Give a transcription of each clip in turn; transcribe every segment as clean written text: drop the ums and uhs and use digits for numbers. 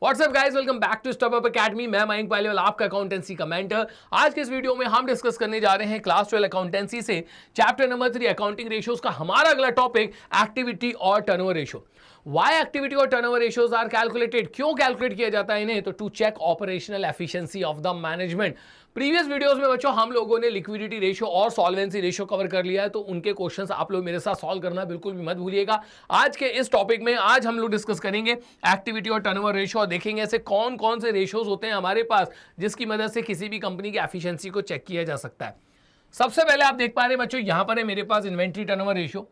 WhatsApp guys, welcome back to Stop Up Academy. मैं मयंक पालीवाल, आपका accountancy का मेंटर। आज के इस वीडियो में हम डिस्कस करने जा रहे हैं क्लास 12 अकाउंटेंसी से चैप्टर नंबर 3 अकाउंटिंग रेशियोज का हमारा अगला टॉपिक एक्टिविटी और टर्नओवर रेशियो। व्हाई एक्टिविटी और टर्नओवर रेशियोज आर कैलकुलेटेड, क्यों कैलकुलेट किया जाता है इन्हें? तो to check operational efficiency of the management. Previous videos में बच्चों हम लोगों ने लिक्विडिटी रेशियो और सॉल्वेंसी रेशियो कवर कर लिया है, तो उनके क्वेश्चंस आप लोग मेरे साथ सॉल्व करना बिल्कुल भी मत भूलिएगा। आज के इस टॉपिक में आज हम लोग डिस्कस करेंगे एक्टिविटी और टर्नओवर रेशियो और देखेंगे ऐसे कौन कौन से रेशियोज होते हैं हमारे पास जिसकी मदद से किसी भी कंपनी की एफिशिएंसी को चेक किया जा सकता है। सबसे पहले आप देख पा रहे हैं बच्चों, यहां पर है मेरे पास इन्वेंट्री टर्नओवर रेशियो।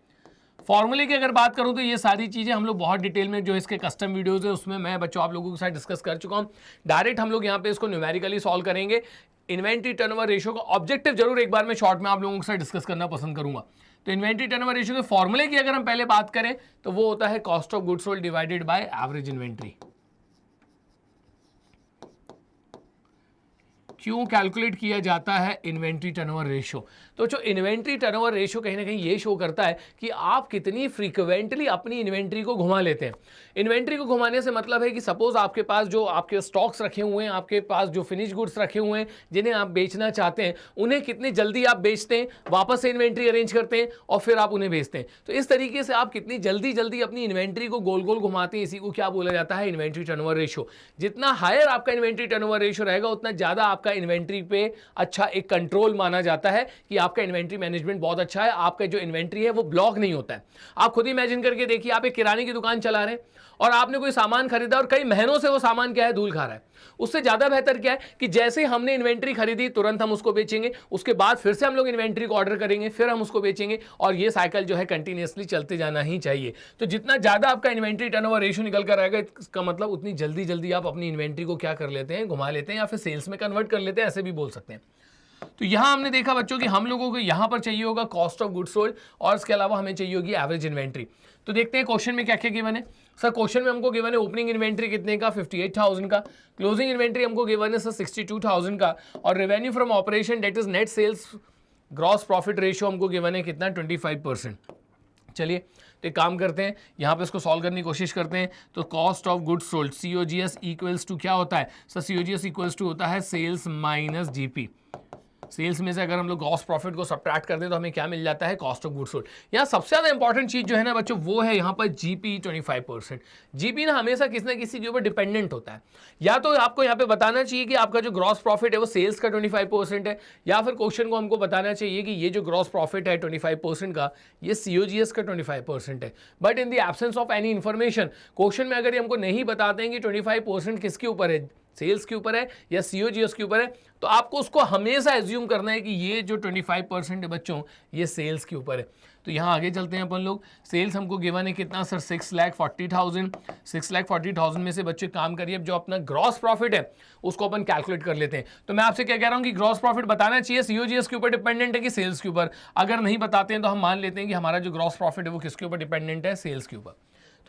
फॉर्मूले की अगर बात करूं तो ये सारी चीजें हम लोग बहुत डिटेल में जो इसके कस्टम वीडियोस है उसमें मैं बच्चों आप लोगों के साथ डिस्कस कर चुका हूं। डायरेक्ट हम लोग यहां पे इसको न्यूमेरिकली सॉल्व करेंगे। इन्वेंट्री टर्नओवर रेशियो का ऑब्जेक्टिव जरूर एक बार मैं शॉर्ट में आप लोगों के साथ डिस्कस करना पसंद करूंगा। तो इन्वेंट्री टर्नओवर रेशियो के फॉर्मूले की अगर हम पहले बात करें तो वो होता है cost of goods sold divided by average inventory. क्यों कैलकुलेट किया जाता है इन्वेंट्री टर्नओवर रेशियो? तो जो इन्वेंट्री टर्नओवर रेशियो कहीं ना कहीं ये शो करता है कि आप कितनी फ्रीक्वेंटली अपनी इन्वेंट्री को घुमा लेते हैं। इन्वेंट्री को घुमाने से मतलब है कि सपोज आपके पास जो आपके स्टॉक्स रखे हुए हैं, आपके पास जो फिनिश गुड्स रखे हुए हैं जिन्हें आप बेचना चाहते हैं, उन्हें कितनी जल्दी आप बेचते हैं, वापस से इन्वेंट्री अरेंज करते हैं और फिर आप उन्हें बेचते हैं। तो इस तरीके से आप कितनी जल्दी जल्दी अपनी इन्वेंट्री को गोल गोल घुमाते हैं, इसी को क्या बोला जाता है? Inventory turnover ratio. जितना हायर आपका इन्वेंट्री टर्नओवर रेशियो रहेगा उतना ज्यादा आपका इन्वेंट्री पे अच्छा एक कंट्रोल माना जाता है कि आपका इन्वेंट्री मैनेजमेंट बहुत अच्छा है, आपका जो इन्वेंट्री है वो ब्लॉक नहीं होता है। आप खुद इमेजिन करके देखिए, आप एक किराने की दुकान चला रहे हैं और आपने कोई सामान खरीदा और कई महीनों से वो सामान क्या है, धूल खा रहा है। उससे ज्यादा बेहतर क्या है कि जैसे हमने इन्वेंट्री खरीदी तुरंत हम उसको बेचेंगे, उसके बाद फिर से हम लोग इन्वेंट्री को ऑर्डर करेंगे, फिर हम उसको बेचेंगे और ये साइकिल जो है कंटिन्यूअसली चलते जाना ही चाहिए। तो जितना ज्यादा आपका इन्वेंट्री टर्नओवर रेशियो निकल कर आएगा, इसका मतलब उतनी जल्दी जल्दी आप अपनी इन्वेंट्री को क्या कर लेते हैं, घुमा लेते हैं या फिर सेल्स में कन्वर्ट कर लेते हैं, ऐसे भी बोल सकते हैं। तो यहां हमने देखा बच्चों कि हम लोगों को यहां पर चाहिए होगा कॉस्ट ऑफ गुड्स सोल्ड और इसके अलावा हमें चाहिए होगी एवरेज इन्वेंट्री। तो देखते हैं क्वेश्चन में क्या क्या गिवन है। सर क्वेश्चन में हमको गिवन है ओपनिंग इन्वेंट्री कितने का, 58,000 का। क्लोजिंग इन्वेंट्री हमको गिवन है सर 62,000 का। और revenue from operation that is net sales gross profit ratio हमको गिवन है कितना, 25%। चलिए तो एक काम करते हैं, यहाँ पे इसको सॉल्व करने की कोशिश करते हैं। तो cost of goods sold COGS equals to क्या होता है सर? COGS इक्वल्स टू होता है सेल्स माइनस GP। सेल्स में से अगर हम लोग ग्रॉस प्रॉफिट को सब्ट्रैक्ट करते हैं तो हमें क्या मिल जाता है? Cost of goods sold. यहाँ सबसे ज्यादा इंपॉर्टेंट चीज जो है ना बच्चों वो है यहाँ पर GP 25%। GP ना हमेशा किसी ना किसी के ऊपर डिपेंडेंट होता है। या तो आपको यहाँ पे बताना चाहिए कि आपका जो ग्रॉस प्रॉफिट है वो सेल्स का 25% है, या फिर क्वेश्चन को हमको बताना चाहिए कि ये जो ग्रॉस प्रॉफिट है 25% का, ये COGS का 25% है। But in the absence of any information, question में अगर ये हमको नहीं बताते हैं कि 25% किसके ऊपर है, सेल्स के ऊपर है या COGS के ऊपर है, तो आपको उसको हमेशा एज्यूम करना है कि ये जो 25% है बच्चों ये सेल्स के ऊपर है। तो यहाँ आगे चलते हैं अपन लोग। सेल्स हमको गिवन है कितना सर? 6,40,000। 6,40,000 में से बच्चे काम करिए, जो अपना ग्रॉस प्रॉफिट है उसको अपन कैलकुलेट कर लेते हैं। तो मैं आपसे क्या कह रहा हूँ कि ग्रॉस प्रॉफिट बताना चाहिए COGS के ऊपर डिपेंडेंट है कि सेल्स के ऊपर। अगर नहीं बताते हैं तो हम मान लेते हैं कि हमारा जो ग्रॉस प्रॉफिट है वो किसके ऊपर डिपेंडेंट है? सेल्स के ऊपर।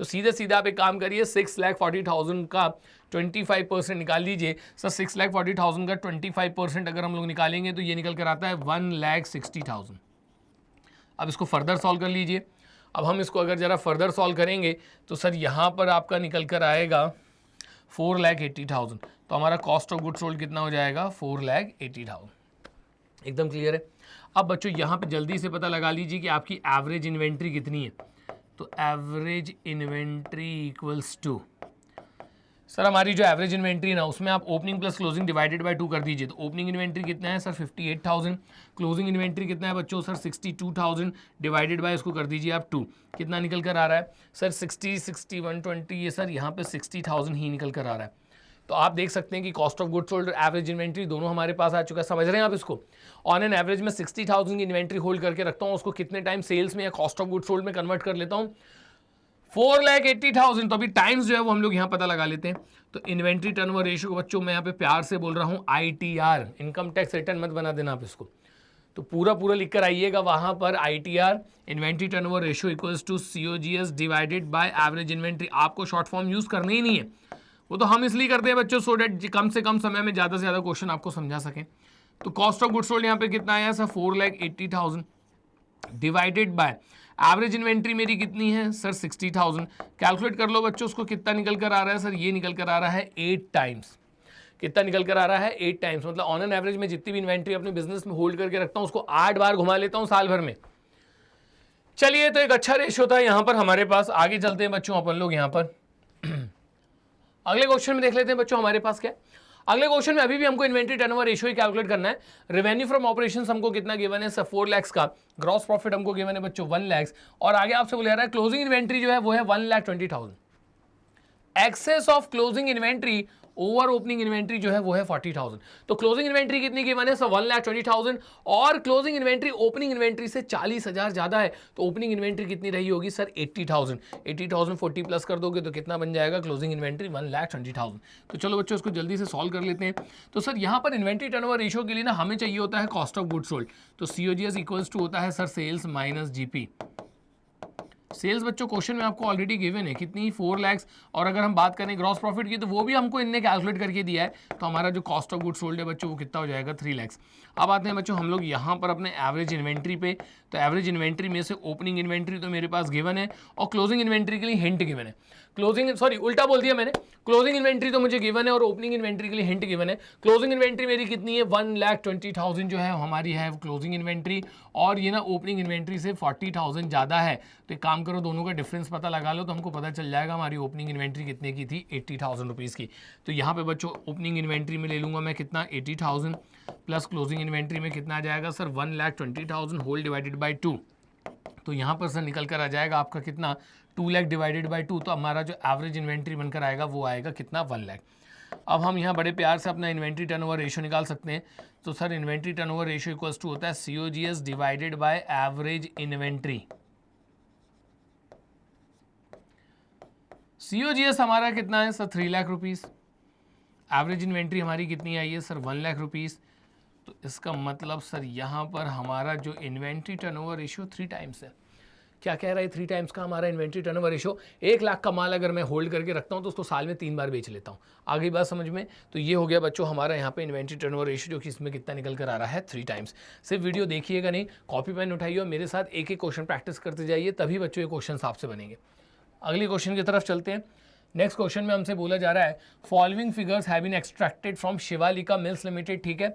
तो सीधे सीधे आप एक काम करिए, 6,40,000 का 25% निकाल लीजिए। सर 6,40,000 का 25% अगर हम लोग निकालेंगे तो ये निकल कर आता है 1,60,000। अब इसको फर्दर सॉल्व कर लीजिए। अब हम इसको अगर जरा फर्दर सॉल्व करेंगे तो सर यहाँ पर आपका निकल कर आएगा 4,80,000। तो हमारा कॉस्ट ऑफ गुड्स सोल्ड कितना हो जाएगा? 4,80,000। एकदम क्लियर है। अब बच्चों यहाँ पे जल्दी से पता लगा लीजिए कि आपकी एवरेज इन्वेंट्री कितनी है। तो average inventory equals to, sir हमारी जो एवरेज इन्वेंट्री ना उसमें आप opening plus closing divided by 2 कर दीजिए। तो ओपनिंग इन्वेंट्री कितना है सर? 58,000। क्लोजिंग इन्वेंट्री कितना है बच्चों? सर 62,000 डिवाइडेड बाय इसको कर दीजिए आप 2। कितना निकल कर आ रहा है सर? 60, 60, 120, ये सर यहाँ पे 60,000 ही निकल कर आ रहा है। तो आप देख सकते हैं कि कॉस्ट ऑफ गुड्स सोल्ड और एवरेज इन्वेंट्री दोनों हमारे पास आ चुका है। समझ रहे हैं आप इसको? ऑन एन एवरेज में 60,000 की इन्वेंट्री होल्ड करके रखता हूँ, उसको कितने टाइम सेल्स में या कॉस्ट ऑफ गुड्स सोल्ड में कन्वर्ट कर लेता हूँ? 4,80,000। तो अभी टाइम्स जो है वो हम लोग यहाँ पता लगा लेते हैं। तो इन्वेंट्री टर्नओवर रेशियो को बच्चों मैं यहाँ पे प्यार से बोल रहा हूँ ITR, इनकम टैक्स रिटर्न मत बना देना आप इसको। तो पूरा पूरा लिख कर आइएगा वहां पर ITR, inventory turnover ratio equals to COGS divided by average inventory. आपको शॉर्ट फॉर्म यूज करना ही नहीं है, वो तो हम इसलिए करते हैं बच्चों सो डेट कम से कम समय में ज्यादा से ज्यादा क्वेश्चन आपको समझा सकें। तो कॉस्ट ऑफ गुड्स सोल्ड यहाँ पे कितना आया sir? 4,80,000 divided by average inventory मेरी कितनी है सर 60,000। कैलकुलेट कर लो बच्चों, उसको कितना निकल कर आ रहा है सर, ये निकल कर आ रहा है 8 टाइम्स। कितना निकल कर आ रहा है 8 टाइम्स, मतलब ऑन एन एवरेज में जितनी भी इन्वेंट्री अपने बिजनेस में होल्ड करके रखता हूं उसको 8 बार घुमा लेता हूं साल भर में। चलिए तो एक अच्छा रेशियो था यहां पर हमारे पास। आगे चलते हैं बच्चों अपन लोग यहां पर अगले क्वेश्चन में देख लेते हैं बच्चों हमारे पास क्या। अगले क्वेश्चन में अभी भी हमको इन्वेंट्री टर्नओवर रेशियो ही कैलकुलेट करना है। रेवेन्यू फ्रॉम ऑपरेशंस हमको कितना गिवन है सर 4 लाख का। ग्रॉस प्रॉफिट हमको गिवन है बच्चों 1 लाख। और आगे आपसे बोला जा रहा है क्लोजिंग इन्वेंट्री जो है वो है 1,20,000। Excess of closing inventory over opening inventory जो है वो है 40,000। तो क्लोजिंग इन्वेंट्री कितनी गिवन है सर 1,20,000 और क्लोजिंग इन्वेंट्री ओपनिंग इन्वेंट्री से 40,000 ज्यादा है। तो ओपनिंग इन्वेंट्री कितनी रही होगी सर 80,000। 80,000 40 प्लस कर दोगे तो कितना बन जाएगा क्लोजिंग इन्वेंट्री 1,20,000। तो चलो बच्चों इसको जल्दी से सॉल्व कर लेते हैं। तो सर यहाँ पर इन्वेंट्री टर्नओवर रेशियो के लिए ना हमें चाहिए होता है कॉस्ट ऑफ गुड्स सोल्ड। तो COGS इक्वल्स टू होता है sir sales minus GP। Sales बच्चों क्वेश्चन में आपको ऑलरेडी गिवन है कितनी 4 लाख। और अगर हम बात करें ग्रॉस प्रॉफिट की तो वो भी हमको इनने कैलकुलेट करके दिया है। तो हमारा जो कॉस्ट ऑफ गुड्स सोल्ड है बच्चों वो कितना हो जाएगा 3 लाख। अब आते हैं बच्चों हम लोग यहाँ पर अपने एवरेज इन्वेंट्री पे। तो एवरेज इन्वेंट्री में से ओपनिंग इन्वेंट्री तो मेरे पास गिवन है और क्लोजिंग इन्वेंट्री के लिए हिंट गिवन है। क्लोजिंग सॉरी उल्टा बोल दिया मैंने, क्लोजिंग इन्वेंट्री तो मुझे गिवन है और ओपनिंग इन्वेंट्री के लिए हिंट गिवन है। क्लोजिंग इन्वेंट्री मेरी कितनी है 1,20,000 जो है हमारी है क्लोजिंग इन्वेंट्री और ये ना ओपनिंग इन्वेंट्री से 40,000 ज़्यादा है। तो एक काम करो दोनों का डिफरेंस पता लगा लो तो हमको पता चल जाएगा हमारी ओपनिंग इन्वेंट्री कितने की थी 80,000 रुपीज़ की। तो यहाँ पे बच्चों ओपनिंग इन्वेंट्री में ले लूँगा मैं कितना 80,000 प्लस क्लोजिंग इन्वेंट्री में कितना आ जाएगा सर 1,20,000 होल डिवाइडेड बाई 2। तो यहाँ पर सर निकल कर आ जाएगा आपका कितना 2 लाख डिवाइडेड बाई 2। तो हमारा जो एवरेज इन्वेंट्री बनकर आएगा वो आएगा कितना 1 लाख। अब हम यहाँ बड़े प्यार से अपना इन्वेंट्री टर्नओवर रेशियो निकाल सकते हैं। तो sir inventory turnover ratio equals to होता है COGS divided by average inventory. COGS हमारा कितना है sir 3 lakh rupees. Average inventory हमारी कितनी आई है सर 1 लाख रुपीज़। तो इसका मतलब सर यहाँ पर हमारा जो इन्वेंट्री टर्नओवर रेशियो 3 टाइम्स है। क्या कह रहा है 3 टाइम्स का हमारा इन्वेंट्री टर्नओवर रेशियो। 1 लाख का माल अगर मैं होल्ड करके रखता हूँ तो उसको साल में 3 बार बेच लेता हूँ। आ गई बात समझ में। तो ये हो गया बच्चों हमारा यहाँ पे इन्वेंट्री टर्नओवर रेशियो जो कि इसमें कितना निकल कर आ रहा है 3 टाइम्स। सिर्फ वीडियो देखिएगा नहीं, कॉपी पेन उठाइए और मेरे साथ एक एक क्वेश्चन प्रैक्टिस करते जाइए, तभी बच्चों ये क्वेश्चन आपसे बनेंगे। अगले क्वेश्चन की तरफ चलते हैं। नेक्स्ट क्वेश्चन में हमसे बोला जा रहा है following figures have been extracted from Shivalika mills limited. ठीक है,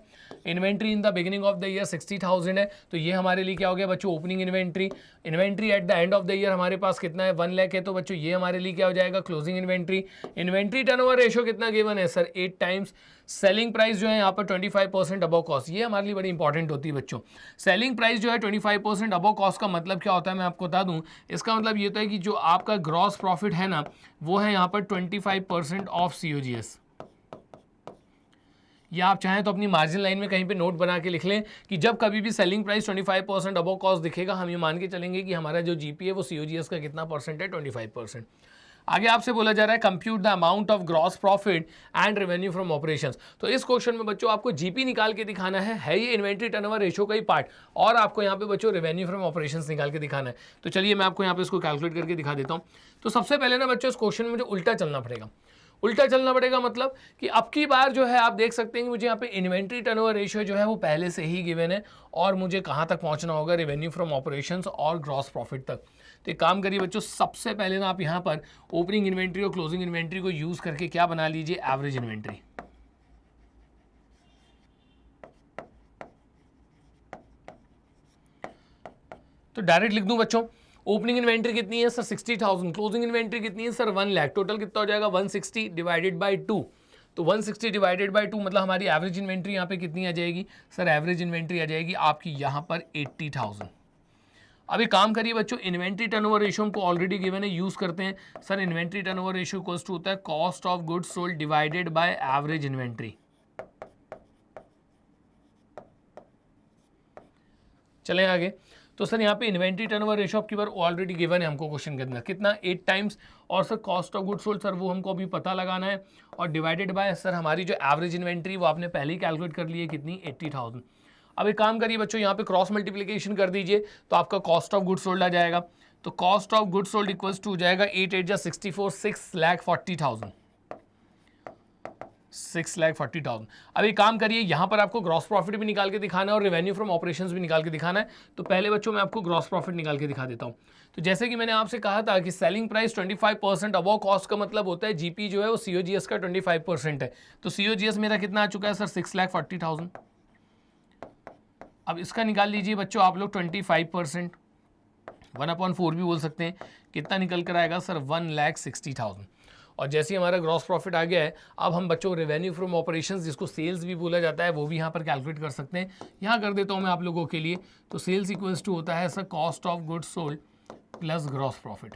inventory in the beginning of the year 60,000 है। तो ये हमारे लिए क्या हो गया बच्चों opening inventory. Inventory at the end of the year हमारे पास कितना है 1 लाख है। तो बच्चों ये हमारे लिए क्या हो जाएगा closing inventory. Inventory turnover ratio कितना गिवन है सर 8 टाइम्स। सेलिंग प्राइस जो है यहाँ पर 25% अबव कॉस्ट, ये हमारे लिए बड़ी इंपॉर्टेंट होती है बच्चों। सेलिंग प्राइस जो है 25% अबव कॉस्ट का मतलब क्या होता है मैं आपको बता दूं। इसका मतलब ये होता है कि जो आपका ग्रॉस प्रॉफिट है ना वो है यहाँ पर 25% ऑफ COGS। या आप चाहें तो अपनी मार्जिन लाइन में कहीं पे नोट बना के लिख लें कि जब कभी भी सेलिंग प्राइस 25% अबव कॉस्ट दिखेगा हम ये मान के चलेंगे कि हमारा जो GP है वो COGS का कितना परसेंट है 25%। आगे आपसे बोला जा रहा है compute the amount of gross profit and revenue from operations. तो इस क्वेश्चन में बच्चों आपको GP निकाल के दिखाना है ये इन्वेंट्री टर्नओवर रेशियो का ही पार्ट, और आपको यहाँ पे बच्चों रेवेन्यू फ्रॉम ऑपरेशंस निकाल के दिखाना है। तो चलिए मैं आपको यहाँ पे इसको कैलकुलेट करके दिखा देता हूँ। तो सबसे पहले ना बच्चों इस क्वेश्चन में मुझे उल्टा चलना पड़ेगा। उल्टा चलना पड़ेगा मतलब कि अब की बार जो है आप देख सकते हैं कि मुझे यहाँ पे इन्वेंट्री टर्नओवर रेशियो जो है वो पहले से ही गिवन है और मुझे कहाँ तक पहुँचना होगा रेवेन्यू फ्रॉम ऑपरेशंस और ग्रॉस प्रॉफिट तक। तो एक काम करिए बच्चों, सबसे पहले ना आप यहाँ पर ओपनिंग इन्वेंट्री और क्लोजिंग इन्वेंट्री को यूज करके क्या बना लीजिए एवरेज इन्वेंट्री। तो डायरेक्ट लिख दूं बच्चों ओपनिंग इन्वेंट्री कितनी है सर 60,000, क्लोजिंग इन्वेंट्री कितनी है सर 1 लाख, टोटल कितना हो जाएगा 160 डिवाइडेड बाई 2। तो 160 डिवाइडेड बाई 2 मतलब हमारी एवरेज इन्वेंट्री यहाँ पे कितनी आ जाएगी सर, एवरेज इन्वेंट्री आ जाएगी आपकी यहाँ पर 80,000। अभी काम करिए बच्चों, इन्वेंट्री टर्नओवर रेशियो को ऑलरेडी गिवन है, यूज करते हैं sir. Inventory turnover ratio equals to होता है cost of goods sold divided by average inventory. चलें आगे। तो सर यहाँ पे इन्वेंट्री टर्नओवर रेशियो आपकी बार ऑलरेडी गिवन है हमको क्वेश्चन के अंदर कितना 8 टाइम्स, और sir cost of goods sold sir वो हमको अभी पता लगाना है, और डिवाइडेड बाय सर हमारी जो एवरेज इन्वेंट्री वो आपने पहले ही कैलकुलेट कर ली है कितनी 80,000। अब एक काम करिए बच्चों, यहाँ पे क्रॉस मल्टीप्लिकेशन कर दीजिए तो आपका कॉस्ट ऑफ गुड्स सोल्ड आ जाएगा। तो cost of goods sold equals to हो जाएगा 8 8 जा 64 6,40,000। 6,40,000। अब एक काम करिए, यहाँ पर आपको ग्रॉस प्रॉफिट भी निकाल के दिखाना है और रेवेन्यू फ्रॉम ऑपरेशंस भी निकाल के दिखाना है। तो पहले बच्चों मैं आपको ग्रॉस प्रॉफिट निकाल के दिखा देता हूँ। तो जैसे कि मैंने आपसे कहा था कि सेलिंग प्राइस 25% अबव कॉस्ट का मतलब होता है जीपी जो है वो COGS का 25% है। तो COGS मेरा कितना आ चुका है सर? 6,40,000। अब इसका निकाल लीजिए बच्चों आप लोग 25%, 1/4 भी बोल सकते हैं। कितना निकल कर आएगा सर? 1,60,000। और जैसे ही हमारा ग्रॉस प्रॉफिट आ गया है, अब हम बच्चों रेवेन्यू फ्रॉम ऑपरेशंस, जिसको सेल्स भी बोला जाता है, वो भी यहाँ पर कैलकुलेट कर सकते हैं। यहाँ कर देता हूँ मैं आप लोगों के लिए। तो सेल्स इक्वल्स टू होता है sir cost of goods sold plus gross profit.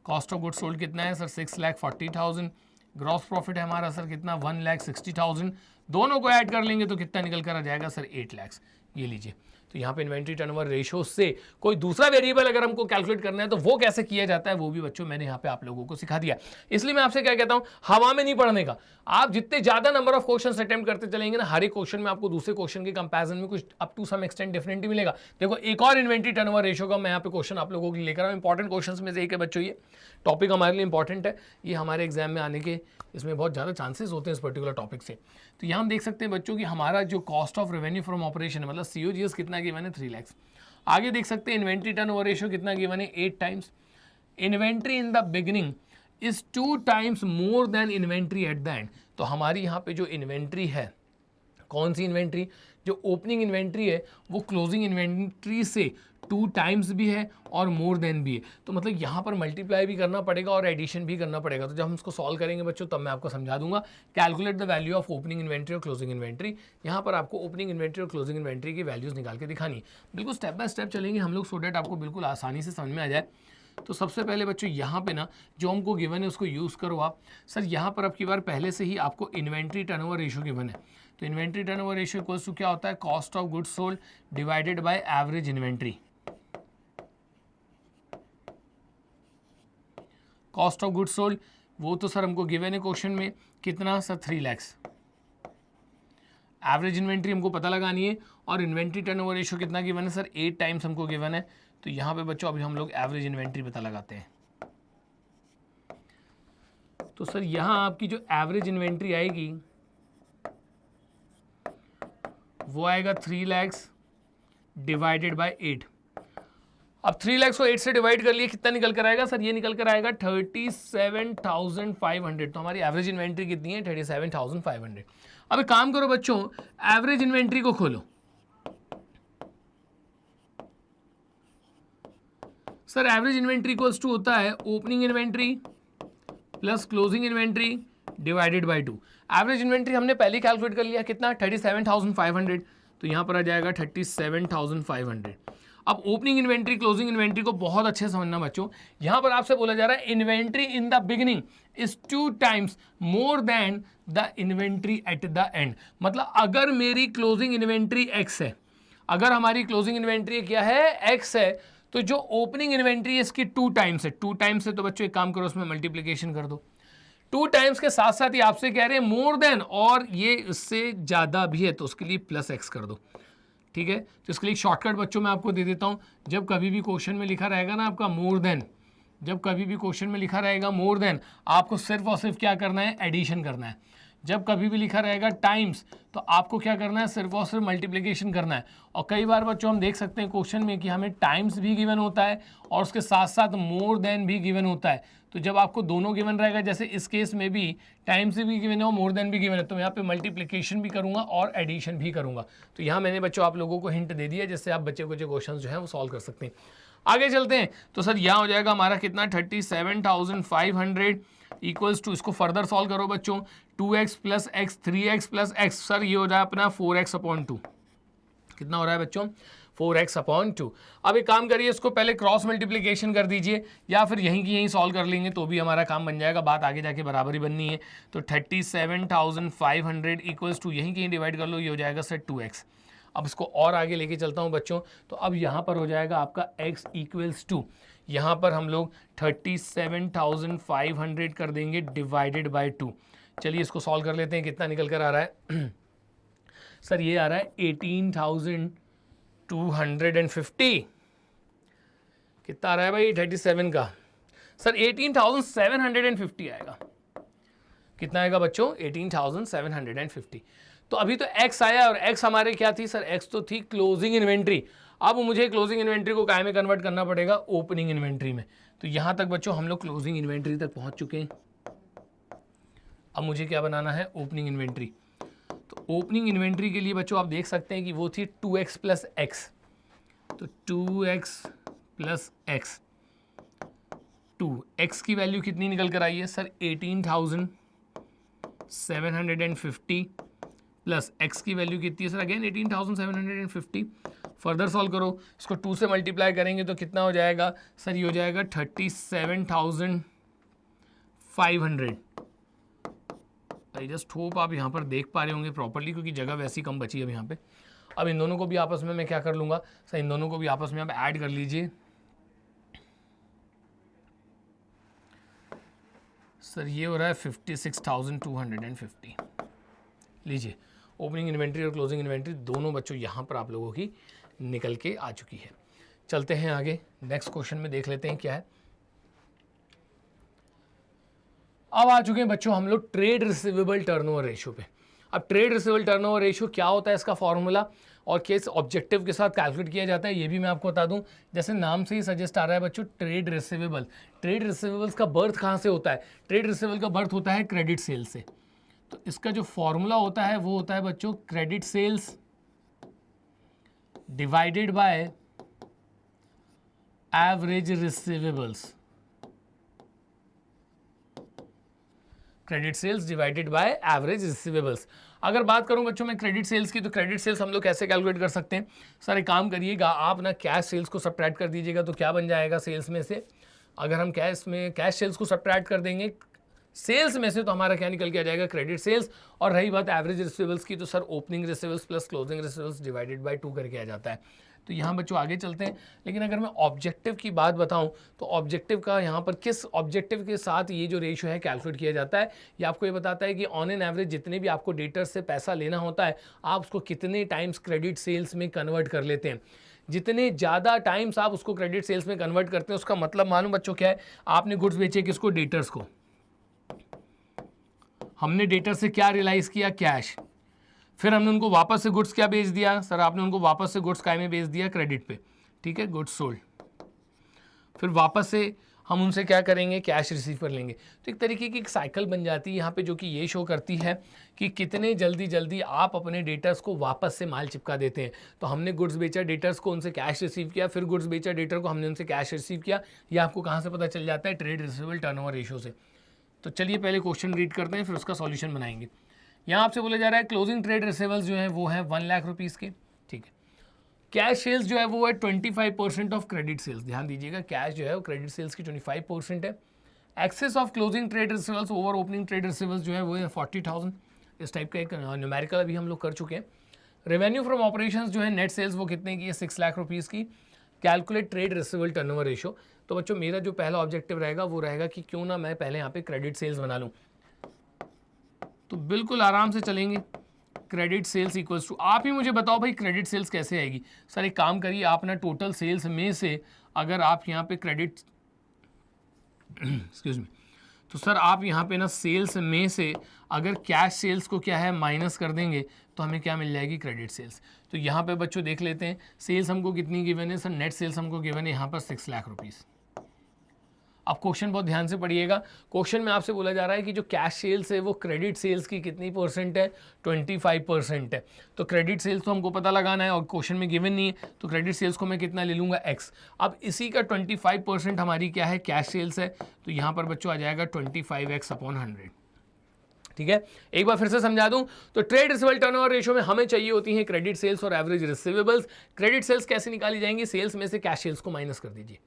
Cost of goods sold कितना है सर? 6,40,000। ग्रॉस प्रॉफिट है हमारा सर कितना? 1,60,000। दोनों को ऐड कर लेंगे तो कितना निकल कर आ जाएगा सर? 8 लाख। ये लीजिए। तो यहाँ पे इन्वेंट्री टर्नओवर रेशो से कोई दूसरा वेरिएबल अगर हमको कैलकुलेट करना है तो वो कैसे किया जाता है, वो भी बच्चों मैंने यहाँ पे आप लोगों को सिखा दिया। इसलिए मैं आपसे क्या कहता हूँ, हवा में नहीं पढ़ने का। आप जितने ज्यादा नंबर ऑफ क्वेश्चंस अटेम्प्ट करते चलेंगे ना, हर एक क्वेश्चन में आपको दूसरे क्वेश्चन के कंपैरिजन में कुछ up to some extent different ही मिलेगा। देखो एक और इन्वेंट्री टर्नओवर रेशो का मैं यहाँ पे क्वेश्चन आप लोगों के लिए लेकर आऊँ। इंपॉर्टेंट क्वेश्चन में से एक है बच्चों, ये टॉपिक हमारे लिए इंपॉर्टेंट है, ये हमारे एग्जाम में आने के इसमें बहुत ज़्यादा चांसेस होते हैं इस पर्टिकुलर टॉपिक से। तो यहाँ हम देख सकते हैं बच्चों कि हमारा जो cost of revenue from operation है, मतलब COGS कितना गिवन है? 3 लाख। आगे देख सकते हैं इन्वेंट्री टर्नओवर रेशियो कितना गिवन है? 8 times. Inventory in the beginning is 2 times more than inventory at the end. तो हमारी यहाँ पे जो इन्वेंट्री है, कौन सी इन्वेंट्री? जो ओपनिंग इन्वेंट्री है वो क्लोजिंग इन्वेंट्री से 2 टाइम्स भी है और मोर देन भी है। तो मतलब यहाँ पर मल्टीप्लाई भी करना पड़ेगा और एडिशन भी करना पड़ेगा। तो जब हम इसको सॉल्व करेंगे बच्चों तब मैं आपको समझा दूंगा। Calculate the value of opening inventory और क्लोजिंग इन्वेंट्री। यहाँ पर आपको ओपनिंग इन्वेंट्री और क्लोजिंग इन्वेंट्री की वैल्यूज निकाल के दिखानी है। बिल्कुल स्टेप बाय स्टेप चलेंगे हम लोग, सो डेट आपको बिल्कुल आसानी से समझ में आ जाए। तो सबसे पहले बच्चों यहाँ पे ना जो हमको गिवन है उसको यूज़ करो आप। सर यहाँ पर अब की बार पहले से ही आपको इन्वेंट्री टर्नओवर रेशियो गिवन है। तो inventory turnover ratio equals to क्या होता है? Cost of goods sold divided by average inventory. Cost of goods sold वो तो सर हमको गिवन है क्वेश्चन में, कितना सर? 3 लाख। एवरेज इन्वेंट्री हमको पता लगानी है और इन्वेंट्री टर्नओवर रेशियो कितना गिवन है सर? 8 टाइम्स हमको गिवन है। तो यहाँ पे बच्चों अभी हम लोग एवरेज इन्वेंट्री पता लगाते हैं। तो सर यहाँ आपकी जो एवरेज इन्वेंट्री आएगी वो आएगा 3 लाख डिवाइडेड बाय 8। अब 3 लाख को 8 से डिवाइड कर लिए, कितना निकल कर आएगा सर? ये निकल कर आएगा 37,500। तो हमारी एवरेज इन्वेंट्री कितनी है? 37,500। अब एक काम करो बच्चों, एवरेज इन्वेंट्री को खोलो। Sir average inventory equals to होता है opening inventory plus closing inventory divided by 2। Average inventory हमने पहले कैलकुलेट कर लिया, कितना? 37,500। तो यहाँ पर आ जाएगा 37,500। अब ओपनिंग इन्वेंट्री क्लोजिंग इन्वेंट्री को बहुत अच्छे से समझना बच्चों। यहाँ पर आपसे बोला जा रहा है inventory in the beginning is 2 times more than the inventory at the end. मतलब अगर मेरी क्लोजिंग इन्वेंट्री x है, अगर हमारी क्लोजिंग इन्वेंट्री क्या है? x है, तो जो ओपनिंग इन्वेंट्री है इसकी 2 टाइम्स है। 2 टाइम्स है तो बच्चों एक काम करो, उसमें मल्टीप्लीकेशन कर दो। 2 टाइम्स के साथ साथ ही आपसे कह रहे हैं मोर देन, और ये इससे ज़्यादा भी है तो उसके लिए प्लस x कर दो। ठीक है, तो इसके लिए शॉर्टकट बच्चों मैं आपको दे देता हूँ। जब कभी भी क्वेश्चन में लिखा रहेगा ना आपका मोर देन, जब कभी भी क्वेश्चन में लिखा रहेगा मोर देन, आपको सिर्फ और सिर्फ क्या करना है? एडिशन करना है। जब कभी भी लिखा रहेगा टाइम्स तो आपको क्या करना है? सिर्फ और सिर्फ मल्टीप्लिकेशन करना है। और कई बार बच्चों हम देख सकते हैं क्वेश्चन में कि हमें टाइम्स भी गिवन होता है और उसके साथ साथ मोर देन भी गिवन होता है। तो जब आपको दोनों गिवन रहेगा, जैसे इस केस में भी टाइम्स भी गिवन है और मोर देन भी गिवन है, तो यहाँ पे मल्टीप्लिकेशन भी करूँगा और एडिशन भी करूँगा। तो यहाँ मैंने बच्चों आप लोगों को हिंट दे दिया जिससे आप बच्चे को जो क्वेश्चन जो है वो सॉल्व कर सकते हैं। आगे चलते हैं। तो सर यहाँ हो जाएगा हमारा कितना? 37,500 इक्वल्स टू, इसको फर्दर सॉल्व करो बच्चों, 2x plus x 3x plus x. Sir ये हो जाए अपना 4x/2। कितना हो रहा है बच्चों? 4x/2। अब एक काम करिए, इसको पहले क्रॉस मल्टीप्लिकेशन कर दीजिए या फिर यहीं की यहीं सॉल्व कर लेंगे तो भी हमारा काम बन जाएगा। बात आगे जाके बराबर ही बननी है। तो 37,500 इक्वल्स टू, यहीं कहीं डिवाइड कर लो, ये हो जाएगा सर 2x। अब इसको और आगे लेके चलता हूँ बच्चों। तो अब यहाँ पर हो जाएगा आपका x इक्वल्स टू, यहाँ पर हम लोग 37,500 कर देंगे डिवाइडेड बाय 2। चलिए इसको सॉल्व कर लेते हैं, कितना निकल कर आ रहा है? सर ये आ रहा है 18,250। कितना आ रहा है भाई 37 का? सर 18,750 आएगा। कितना आएगा बच्चों 18,750। तो अभी तो x आया और x हमारे क्या थी सर, x तो थी क्लोजिंग इन्वेंट्री। अब मुझे क्लोजिंग इन्वेंट्री को काय में कन्वर्ट करना पड़ेगा, ओपनिंग इन्वेंट्री में। तो यहां तक बच्चों हम लोग क्लोजिंग इन्वेंट्री तक पहुंच चुके हैं। अब मुझे क्या बनाना है, ओपनिंग इन्वेंट्री। तो ओपनिंग इन्वेंट्री के लिए बच्चों आप देख सकते हैं कि वो थी 2x प्लस एक्स। तो 2x प्लस एक्स, 2x की वैल्यू कितनी निकल कर आई है सर 18,750 प्लस x की वैल्यू कितनी है सर अगेन 18,750। फर्दर सॉल्व करो, इसको 2 से मल्टीप्लाई करेंगे तो कितना हो जाएगा सर, ये हो जाएगा 37,500। आई जस्ट होप आप यहाँ पर देख पा रहे होंगे प्रॉपरली, क्योंकि जगह वैसी कम बची है अब यहाँ पे। अब इन दोनों को भी आपस में मैं क्या कर लूँगा सर, इन दोनों को भी आपस में आप ऐड कर लीजिए। सर ये हो रहा है 56,250। लीजिए, ओपनिंग इन्वेंट्री और क्लोजिंग इन्वेंट्री दोनों बच्चों यहाँ पर आप लोगों की निकल के आ चुकी है। चलते हैं आगे, नेक्स्ट क्वेश्चन में देख लेते हैं क्या है। अब आ चुके हैं बच्चों हम लोग ट्रेड रिसीवेबल टर्नओवर रेशियो पे। अब ट्रेड रिसीवेबल टर्नओवर रेशियो क्या होता है, इसका फॉर्मूला और किस ऑब्जेक्टिव के साथ कैलकुलेट किया जाता है ये भी मैं आपको बता दूं। जैसे नाम से ही सजेस्ट आ रहा है बच्चों, ट्रेड रिसीवेबल। ट्रेड रिसीवेबल्स का बर्थ कहाँ से होता है, ट्रेड रिसीवेबल का बर्थ होता है क्रेडिट सेल्स से। तो इसका जो फॉर्मूला होता है वो होता है बच्चों credit sales divided by average receivables. Credit sales divided by average receivables. अगर बात करूं बच्चों मैं क्रेडिट सेल्स की, तो क्रेडिट सेल्स हम लोग कैसे कैलकुलेट कर सकते हैं सर, एक काम करिएगा आप ना कैश सेल्स को सब्ट्रैक्ट कर दीजिएगा। तो क्या बन जाएगा सेल्स में से, अगर हम कैश सेल्स को सब्ट्रैक्ट कर देंगे सेल्स में से, तो हमारा क्या निकल के आ जाएगा क्रेडिट सेल्स। और रही बात एवरेज रिसीवेबल्स की, तो sir opening receivables plus closing receivables divided by 2 करके आ जाता है। तो यहाँ बच्चों आगे चलते हैं। लेकिन अगर मैं ऑब्जेक्टिव की बात बताऊं, तो ऑब्जेक्टिव का यहाँ पर किस ऑब्जेक्टिव के साथ ये जो रेशियो है कैलकुलेट किया जाता है, ये आपको ये बताता है कि ऑन एन एवरेज जितने भी आपको डेटर से पैसा लेना होता है, आप उसको कितने टाइम्स क्रेडिट सेल्स में कन्वर्ट कर लेते हैं। जितने ज़्यादा टाइम्स आप उसको क्रेडिट सेल्स में कन्वर्ट करते हैं, उसका मतलब मालूम बच्चों क्या है, आपने गुड्स बेचे किसको, डेटर्स को। हमने डेटर से क्या रियलाइज किया, कैश। फिर हमने उनको वापस से गुड्स क्या बेच दिया सर, आपने उनको वापस से गुड्स काय में बेच दिया, क्रेडिट पे, ठीक है, गुड्स सोल्ड। फिर वापस से हम उनसे क्या करेंगे, कैश रिसीव कर लेंगे। तो एक तरीके की एक साइकिल बन जाती है यहाँ पे, जो कि ये शो करती है कि कितने जल्दी आप अपने डेटर्स को वापस से माल चिपका देते हैं। तो हमने गुड्स बेचा डेटर्स को, उनसे कैश रिसीव किया, फिर गुड्स बेचा डेटर को, हमने उनसे कैश रिसीव किया। ये आपको कहाँ से पता चल जाता है, ट्रेड रिसीवेबल टर्नओवर रेशियो से। तो चलिए पहले क्वेश्चन रीड करते हैं, फिर उसका सॉल्यूशन बनाएंगे। यहाँ आपसे बोला जा रहा है क्लोजिंग ट्रेड रिसीवेबल्स जो है वो है 1 लाख रुपीज़ के, ठीक है। कैश सेल्स जो है वो है 25% ऑफ क्रेडिट सेल्स। ध्यान दीजिएगा, कैश जो है वो क्रेडिट सेल्स की 25% है। Excess of closing trade receivables over opening trade receivables जो है वो है 40,000। इस टाइप का एक न्यूमेरिकल अभी हम लोग कर चुके हैं। रेवेन्यू फ्रॉम ऑपरेशंस जो है नेट सेल्स वो कितने की है, 6 लाख रुपीज़ की। Calculate trade receivable turnover ratio. तो बच्चों मेरा जो पहला ऑब्जेक्टिव रहेगा वो रहेगा कि क्यों ना मैं पहले यहाँ पे क्रेडिट सेल्स बना लूँ। तो बिल्कुल आराम से चलेंगे, क्रेडिट सेल्स इक्वल्स टू, आप ही मुझे बताओ भाई क्रेडिट सेल्स कैसे आएगी। सर एक काम करिए, आप ना टोटल सेल्स में से अगर आप यहाँ पे क्रेडिट एक्सक्यूज मी, तो सर आप यहाँ पे ना सेल्स में से अगर कैश सेल्स को क्या है माइनस कर देंगे, तो हमें क्या मिल जाएगी, क्रेडिट सेल्स। तो यहाँ पे बच्चों देख लेते हैं सेल्स हमको कितनी गिवन है सर, नेट सेल्स हमको गिवन है यहाँ पर 6 लाख रुपीज़। अब क्वेश्चन बहुत ध्यान से पढ़िएगा, क्वेश्चन में आपसे बोला जा रहा है कि जो कैश सेल्स है वो क्रेडिट सेल्स की कितनी परसेंट है, 25% है। तो क्रेडिट सेल्स तो हमको पता लगाना है और क्वेश्चन में गिवन नहीं है, तो क्रेडिट सेल्स को मैं कितना ले लूँगा, x। अब इसी का 25% हमारी क्या है, कैश सेल्स है। तो यहाँ पर बच्चों आ जाएगा 25x/100, ठीक है। एक बार फिर से समझा दूं, तो ट्रेड रिसीवेबल टर्नओवर रेशियो में हमें चाहिए होती है क्रेडिट सेल्स और एवरेज रिसीवेबल्स। क्रेडिट सेल्स कैसे निकाली जाएंगी, सेल्स में से कैश सेल्स को माइनस कर दीजिए।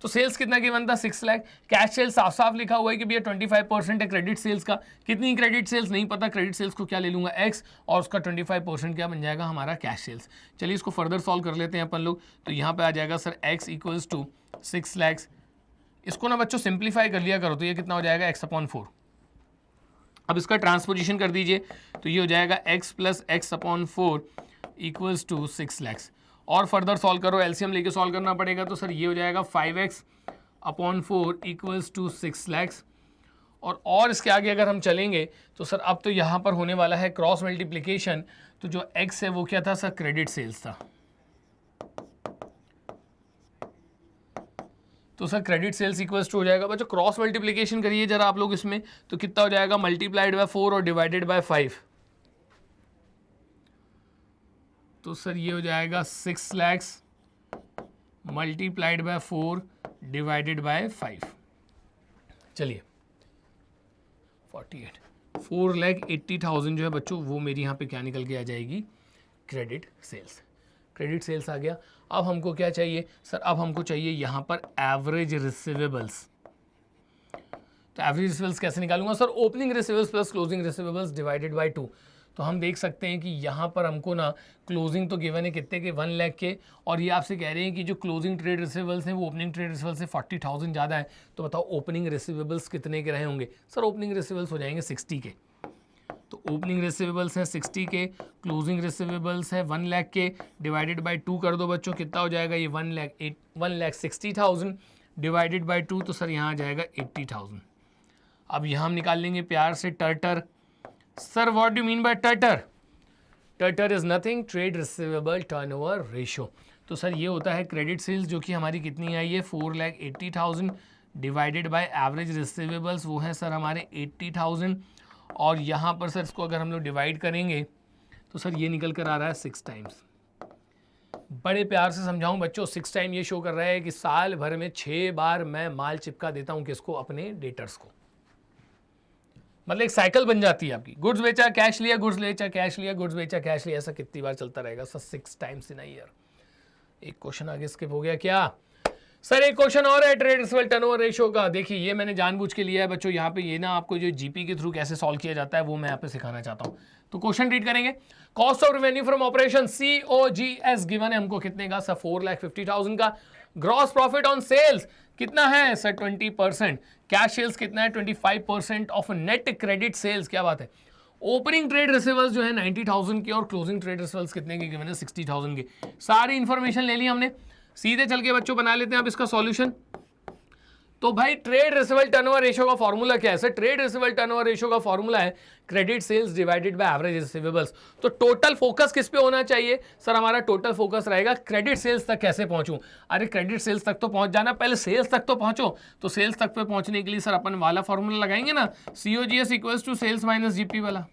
तो सेल्स कितना गिवन था, 6 लाख। कैश सेल्स साफ साफ लिखा हुआ है कि भैया 25% है क्रेडिट सेल्स का। कितनी क्रेडिट सेल्स नहीं पता, क्रेडिट सेल्स को क्या ले लूँगा, x, और उसका 25% क्या बन जाएगा, हमारा कैश सेल्स। चलिए इसको फर्दर सॉल्व कर लेते हैं अपन लोग। तो यहाँ पे आ जाएगा sir x equals to 6 lakh. इसको ना बच्चों सिंप्लीफाई कर लिया करो, तो ये कितना हो जाएगा, x/4। अब इसका ट्रांसपोजिशन कर दीजिए, तो ये हो जाएगा x plus x/4 equals to 6 lakh. और फर्दर सॉल्व करो, एलसीएम लेके सॉल्व करना पड़ेगा। तो सर ये हो जाएगा 5x/4 इक्वल्स टू 6 लाख। और इसके आगे अगर हम चलेंगे तो सर अब तो यहाँ पर होने वाला है क्रॉस मल्टीप्लिकेशन। तो जो एक्स है वो क्या था सर, क्रेडिट सेल्स था। तो sir credit sales equals to हो जाएगा बच्चों, क्रॉस मल्टीप्लिकेशन करिए जरा आप लोग इसमें, तो कितना हो जाएगा, मल्टीप्लाइड बाय 4 और डिवाइडेड बाय 5। तो सर ये हो जाएगा 6 lakhs multiplied by 4 divided by 5। चलिए 48 4,80,000 जो है बच्चों वो मेरी यहाँ पे क्या निकल के आ जाएगी, क्रेडिट सेल्स। क्रेडिट सेल्स आ गया। अब हमको क्या चाहिए सर, अब हमको चाहिए यहाँ पर एवरेज रिसीवेबल्स। तो एवरेज रिसीवेबल्स कैसे निकालूंगा sir, opening receivables plus closing receivables divided by 2। तो हम देख सकते हैं कि यहाँ पर हमको ना क्लोजिंग तो गिवन है कितने के, 1 लाख के, और ये आपसे कह रहे हैं कि जो क्लोजिंग ट्रेड रिसीवेबल्स हैं वो ओपनिंग ट्रेड रिसीवेबल्स से 40,000 ज़्यादा है। तो बताओ ओपनिंग रिसीवेबल्स कितने के रहे होंगे सर, ओपनिंग रिसीवेबल्स हो जाएंगे 60 के। तो ओपनिंग रिसीवेबल्स हैं 60 के, क्लोजिंग रिसीवेबल्स है 1 लाख के, डिवाइडेड बाय 2 कर दो बच्चों, कितना हो जाएगा ये 1,60,000 डिवाइडेड बाय 2। तो सर यहाँ आ जाएगा 80,000। अब यहाँ हम निकाल लेंगे प्यार से TRTR. Sir what do mean by TRTR? TRTR is nothing, trade receivable turnover ratio. तो सर ये होता है क्रेडिट सेल्स जो कि हमारी कितनी आई है 4,80,000 डिवाइडेड बाय एवरेज रिसीवेबल्स वो है सर हमारे 80,000, और यहाँ पर सर इसको अगर हम लोग डिवाइड करेंगे तो सर ये निकल कर आ रहा है 6 टाइम्स। बड़े प्यार से समझाऊं बच्चों, 6 टाइम ये शो कर रहा है कि साल भर में 6 बार मैं माल चिपका देता हूं किसको, अपने डेटर्स को। मतलब एक साइकिल बन जाती है आपकी, गुड्स बेचा कैश लिया, गुड्स बेचा कैश लिया, गुड्स बेचा कैश लिया, ऐसा कितनी बार चलता रहेगा sir, 6 times in a year. एक क्वेश्चन आगे स्किप हो गया क्या सर, एक क्वेश्चन और है ट्रेड रिसीवेबल टर्नओवर रेशियो का। देखिए ये मैंने जानबूझ के लिया है बच्चों, यहाँ पे ये ना आपको जो जीपी के थ्रू कैसे सॉल्व किया जाता है वो मैं यहाँ पे सिखाना चाहता हूँ। तो क्वेश्चन रीड करेंगे, cost of revenue from operation COGS given है हमको कितने का सर, 4,50,000 का। ग्रॉस प्रॉफिट ऑन सेल्स कितना है सर, 20%। कैश सेल्स कितना है, 25% ऑफ नेट क्रेडिट सेल्स, क्या बात है। ओपनिंग ट्रेड रिसीवेबल्स जो है 90,000 के, और क्लोजिंग ट्रेड रिसीवेबल्स कितने के गिवन है, 60,000 के। सारी इंफॉर्मेशन ले ली हमने, सीधे चल के बच्चों बना लेते हैं आप इसका सॉल्यूशन। तो भाई ट्रेड रिसीवेबल टर्नओवर रेशियो का फॉर्मूला क्या है sir, trade receivable turnover ratio का फॉर्मूला है credit sales divided by average receivables. तो टोटल फोकस किस पे होना चाहिए सर, हमारा टोटल फोकस रहेगा क्रेडिट सेल्स तक कैसे पहुंचूं। अरे क्रेडिट सेल्स तक तो पहुंच जाना, पहले सेल्स तक तो पहुंचो। तो सेल्स तक पे पहुंचने के लिए सर अपन वाला फॉर्मूला लगाएंगे ना, COGS equals to sales minus GP वाला।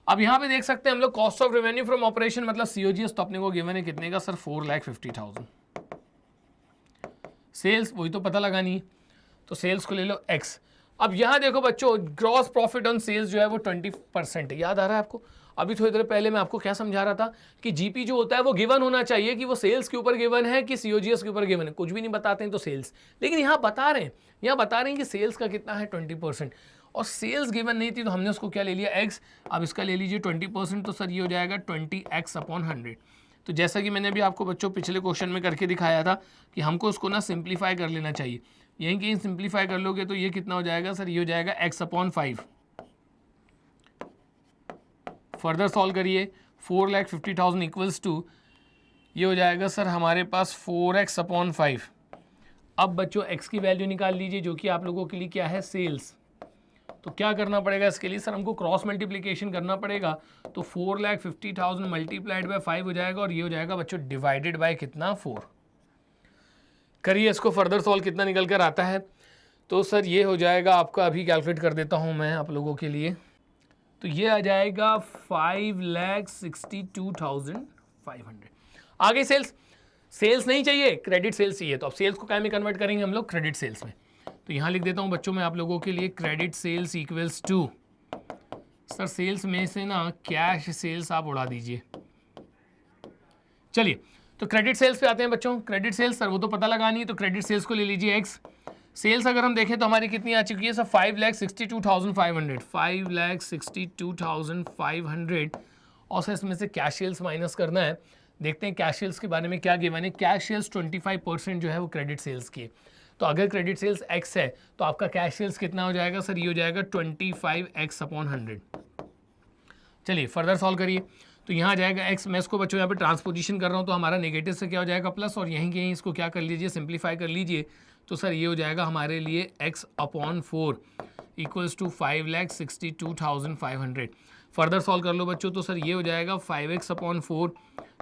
अब यहाँ पे देख सकते हैं हम लोग cost of revenue from operation मतलब COGS तो अपने को गिवन है कितने का सर, 4,50,000। सेल्स वही तो पता लगानी है, तो सेल्स को ले लो x। अब यहाँ देखो बच्चों ग्रॉस प्रॉफिट ऑन सेल्स जो है वो 20% है, याद आ रहा है आपको। अभी थोड़ी देर पहले मैं आपको क्या समझा रहा था कि जीपी जो होता है वो गिवन होना चाहिए कि वो सेल्स के ऊपर गिवन है कि COGS के ऊपर गिवन है। कुछ भी नहीं बताते हैं तो सेल्स, लेकिन यहाँ बता रहे हैं कि सेल्स का कितना है 20%, और सेल्स गिवन नहीं थी तो हमने उसको क्या ले लिया x। अब इसका ले लीजिए 20%, तो सर ये हो जाएगा 20x/100। तो जैसा कि मैंने अभी आपको बच्चों पिछले क्वेश्चन में करके दिखाया था कि हमको उसको ना सिंप्लीफाई कर लेना चाहिए। यहीं कहीं सिंप्लीफाई कर लोगे तो ये कितना हो जाएगा सर, ये हो जाएगा x/5। फर्दर सॉल्व करिए, 4,50,000 इक्वल्स टू ये हो जाएगा सर हमारे पास 4x/5। अब बच्चों x की वैल्यू निकाल लीजिए जो कि आप लोगों के लिए क्या है, सेल्स। तो क्या करना पड़ेगा इसके लिए सर, हमको क्रॉस मल्टीप्लिकेशन करना पड़ेगा। तो 4,50,000 मल्टीप्लाइड बाय 5 हो जाएगा, और ये हो जाएगा बच्चों डिवाइडेड बाय कितना, 4। करिए इसको फर्दर सॉल्व, कितना निकल कर आता है। तो सर ये हो जाएगा आपका, अभी कैलकुलेट कर देता हूं मैं आप लोगों के लिए। तो ये आ जाएगा 5,62,500। आगे सेल्स नहीं चाहिए, क्रेडिट सेल्स चाहिए। तो अब सेल्स को क्या में कन्वर्ट करेंगे हम लोग, क्रेडिट सेल्स में। तो यहाँ लिख देता हूँ बच्चों मैं आप लोगों के लिए, credit sales equals to sir sales में से ना कैश सेल्स आप उड़ा दीजिए। चलिए तो क्रेडिट सेल्स पे आते हैं बच्चों। क्रेडिट सेल्स सर वो तो पता लगानी है, तो क्रेडिट सेल्स को ले लीजिए x। सेल्स अगर हम देखें तो हमारी कितनी आ चुकी है सर, 5,62,500। 5,62,500, और सर इसमें से कैश सेल्स माइनस करना है। देखते हैं कैश सेल्स के बारे में क्या गिवन है। कैश सेल्स 25% जो है वो क्रेडिट सेल्स की है। तो अगर क्रेडिट सेल्स x है तो आपका कैश सेल्स कितना हो जाएगा सर, ये हो जाएगा 25x/100। चलिए फर्दर सॉल्व करिए। तो यहाँ आ जाएगा x, मैं इसको बच्चों यहाँ पे ट्रांसपोजिशन कर रहा हूँ तो हमारा नेगेटिव से क्या हो जाएगा प्लस, और यहीं कहीं इसको क्या कर लीजिए, सिंप्लीफाई कर लीजिए। तो सर ये हो जाएगा हमारे लिए x/4 equals to 5,62,500। Further solve कर लो बच्चों, तो सर ये हो जाएगा 5x/4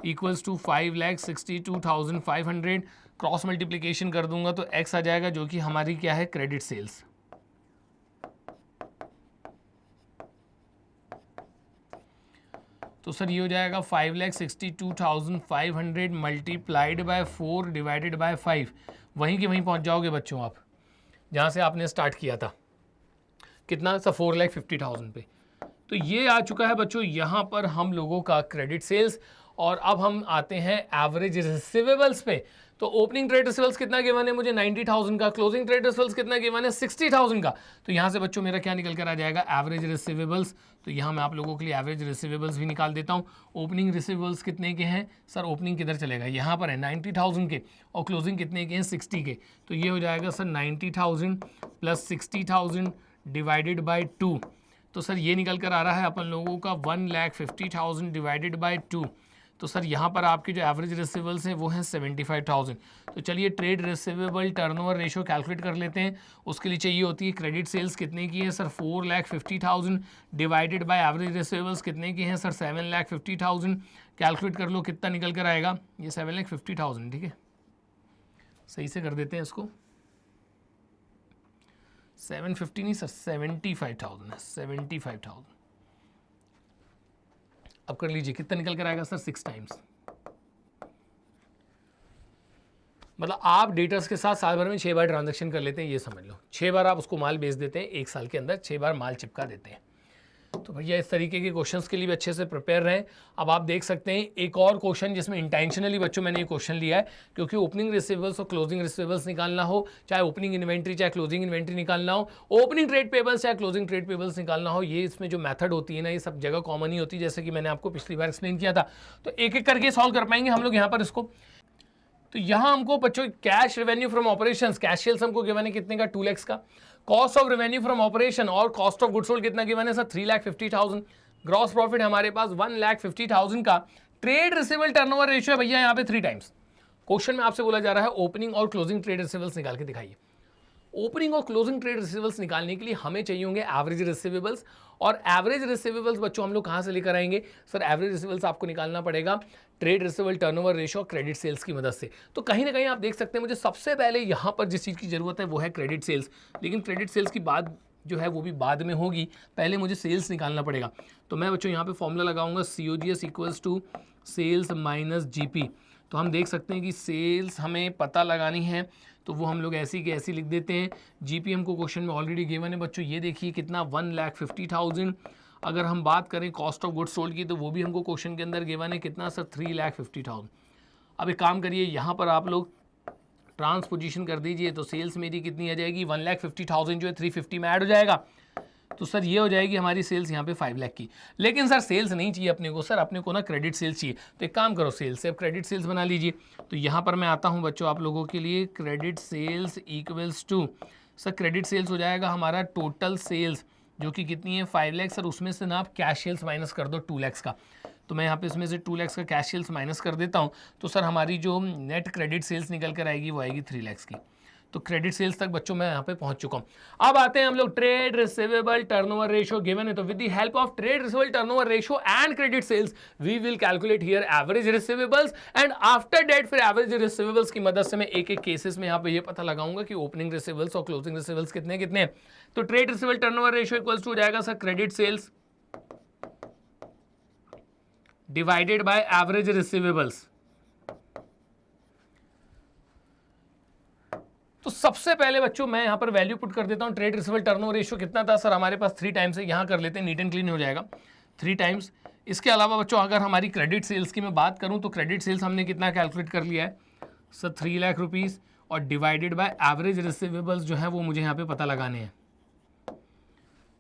equals to 5,62,500। Cross multiplication कर दूंगा तो x आ जाएगा जो कि हमारी क्या है, क्रेडिट सेल्स। तो सर ये हो जाएगा 5,62,500 मल्टीप्लाइड बाय 4 डिवाइडेड बाय 5। वहीं के वहीं पहुंच जाओगे बच्चों आप जहां से आपने स्टार्ट किया था। कितना सा, 4,50,000 पे। तो ये आ चुका है बच्चों यहाँ पर हम लोगों का क्रेडिट सेल्स। और अब हम आते हैं एवरेज रिसीवेबल्स पे। तो ओपनिंग ट्रेड रिसीवेबल्स कितना गिवन है मुझे, 90,000 का। क्लोजिंग ट्रेड रिसीवेबल्स कितना गिवन है, 60,000 का। तो यहाँ से बच्चों मेरा क्या निकल कर आ जाएगा, एवरेज रिसीवेबल्स। तो यहाँ मैं आप लोगों के लिए एवरेज रिसीवेबल्स भी निकाल देता हूँ। ओपनिंग रिसीवेबल्स कितने के हैं सर, ओपनिंग किधर चलेगा, यहाँ पर है 90,000 के, और क्लोजिंग कितने के हैं, 60 के। तो ये हो जाएगा सर 90,000 प्लस 60,000 डिवाइडेड बाई 2। तो सर ये निकल कर आ रहा है अपन लोगों का 1,50,000 डिवाइडेड बाई 2। तो सर यहाँ पर आपके जो एवरेज रिसीवेबल्स हैं वो हैं 75,000। तो चलिए trade receivable turnover ratio calculate कर लेते हैं। उसके लिए चाहिए होती है क्रेडिट सेल्स कितने की है sir, 4,50,000 divided by average receivables कितने की हैं सर, 7,50,000। कैलकुलेट कर लो कितना निकल कर आएगा, ये 7,50,000, ठीक है। सही से कर देते हैं इसको, 750 नहीं सर, 75,000 है, 75,000। अब कर लीजिए कितना निकल कर आएगा सर, 6 टाइम्स। मतलब आप डेटर्स के साथ साल भर में 6 बार ट्रांजैक्शन कर लेते हैं, ये समझ लो। 6 बार आप उसको माल बेच देते हैं, 1 साल के अंदर 6 बार माल चिपका देते हैं। तो भैया इस तरीके के क्वेश्चंस के लिए भी अच्छे से प्रिपेयर रहें। अब आप देख सकते हैं एक और क्वेश्चन जिसमें इंटेंशनली बच्चों मैंने ये क्वेश्चन लिया है, क्योंकि ओपनिंग रिसीवेबल्स और क्लोजिंग रिसीवेबल्स निकालना हो, चाहे ओपनिंग इन्वेंट्री चाहे क्लोजिंग इन्वेंट्री निकालना हो, ओपनिंग ट्रेड पेबल्स चाहे क्लोजिंग ट्रेड पेबल्स निकालना हो, ये इसमें जो मेथड होती है ना, ये सब जगह कॉमन ही होती है, जैसे कि मैंने आपको पिछली बार एक्सप्लेन किया था। तो एक एक करके सॉल्व कर पाएंगे हम लोग यहाँ पर इसको। तो यहाँ हमको बच्चों cash revenue from operations, cash sales हमको गिवन है कितने का, 2 लाख का। Cost of revenue from operation और कॉस्ट ऑफ गुड्स सोल्ड कितना गिवन है सर, 3,50,000। ग्रॉस प्रॉफिट हमारे पास 1,50,000 का। ट्रेड रिसीवेबल टर्नओवर रेशियो है भैया यहाँ पे 3 टाइम्स। क्वेश्चन में आपसे बोला जा रहा है ओपनिंग और क्लोजिंग ट्रेड रिसीवेबल्स निकाल के दिखाइए। ओपनिंग और क्लोजिंग ट्रेड रिसीवेबल्स निकालने के लिए हमें चाहिए होंगे एवरेज रिसीवेबल्स। और एवरेज रिसीवेबल्स बच्चों हम लोग कहाँ से लेकर आएंगे सर, एवरेज रिसीवेबल्स आपको निकालना पड़ेगा trade receivable turnover ratio credit sales की मदद से। तो कहीं ना कहीं आप देख सकते हैं मुझे सबसे पहले यहाँ पर जिस चीज़ की जरूरत है वो है क्रेडिट सेल्स। लेकिन क्रेडिट सेल्स की बात जो है वो भी बाद में होगी, पहले मुझे सेल्स निकालना पड़ेगा। तो मैं बच्चों यहाँ पे फॉर्मूला लगाऊंगा COGS equals to sales minus GP। तो हम देख सकते हैं कि सेल्स हमें पता लगानी है, तो वो हम लोग ऐसी की ऐसी लिख देते हैं। GP हमको क्वेश्चन में ऑलरेडी गिवन है बच्चों, ये देखिए कितना 1,50,000। अगर हम बात करें कॉस्ट ऑफ गुड्स सोल्ड की, तो वो भी हमको क्वेश्चन के अंदर गिवन है कितना सर, 3,50,000। अब एक काम करिए, यहाँ पर आप लोग ट्रांसपोजिशन कर दीजिए, तो सेल्स मेरी कितनी आ जाएगी, 1,50,000 जो है 350 में ऐड हो जाएगा। तो सर ये हो जाएगी हमारी सेल्स यहाँ पे 5 लाख की। लेकिन सर सेल्स नहीं चाहिए अपने को, सर अपने को ना क्रेडिट सेल्स चाहिए। तो एक काम करो, सेल्स से अब क्रेडिट सेल्स बना लीजिए। तो यहाँ पर मैं आता हूँ बच्चों आप लोगों के लिए, credit sales equals to sir, credit sales हो जाएगा हमारा टोटल सेल्स जो कि कितनी है 5 लाख। सर उसमें से ना आप कैश सेल्स माइनस कर दो 2 लाख का। तो मैं यहाँ पे इसमें से 2 लाख का कैश सेल्स माइनस कर देता हूँ। तो सर हमारी जो नेट क्रेडिट सेल्स निकल कर आएगी वो आएगी 3 लाख की। तो क्रेडिट सेल्स तक बच्चों मैं यहाँ पे पहुंच चुका हूँ। अब आते हैं हम लोग trade receivable turnover ratio given है। तो with the help of trade receivable turnover ratio and credit sales we will calculate here average receivables and after that फिर एवरेज रिसीवेबल्स की मदद से मैं एक एक केसेस में यहाँ पे ये पता लगाऊंगा कि ओपनिंग रिसीवेबल्स और क्लोजिंग रिसीवेबल्स कितने कितने। तो trade receivable turnover ratio equals to हो जाएगा sir credit sales divided by average receivables. तो सबसे पहले बच्चों मैं यहां पर वैल्यू पुट कर देता हूं। ट्रेड रिसीवेबल टर्नओवर रेशियो कितना था सर, हमारे पास 3 टाइम्स है। यहां कर लेते हैं, नीट एंड क्लीन हो जाएगा 3 टाइम्स। इसके अलावा बच्चों अगर हमारी क्रेडिट सेल्स की मैं बात करूं तो क्रेडिट सेल्स हमने कितना कैलकुलेट कर लिया है सर, 3 लाख रुपीज और डिवाइडेड बाय एवरेज रिसीवेबल्स जो है वो मुझे यहाँ पे पता लगाने हैं।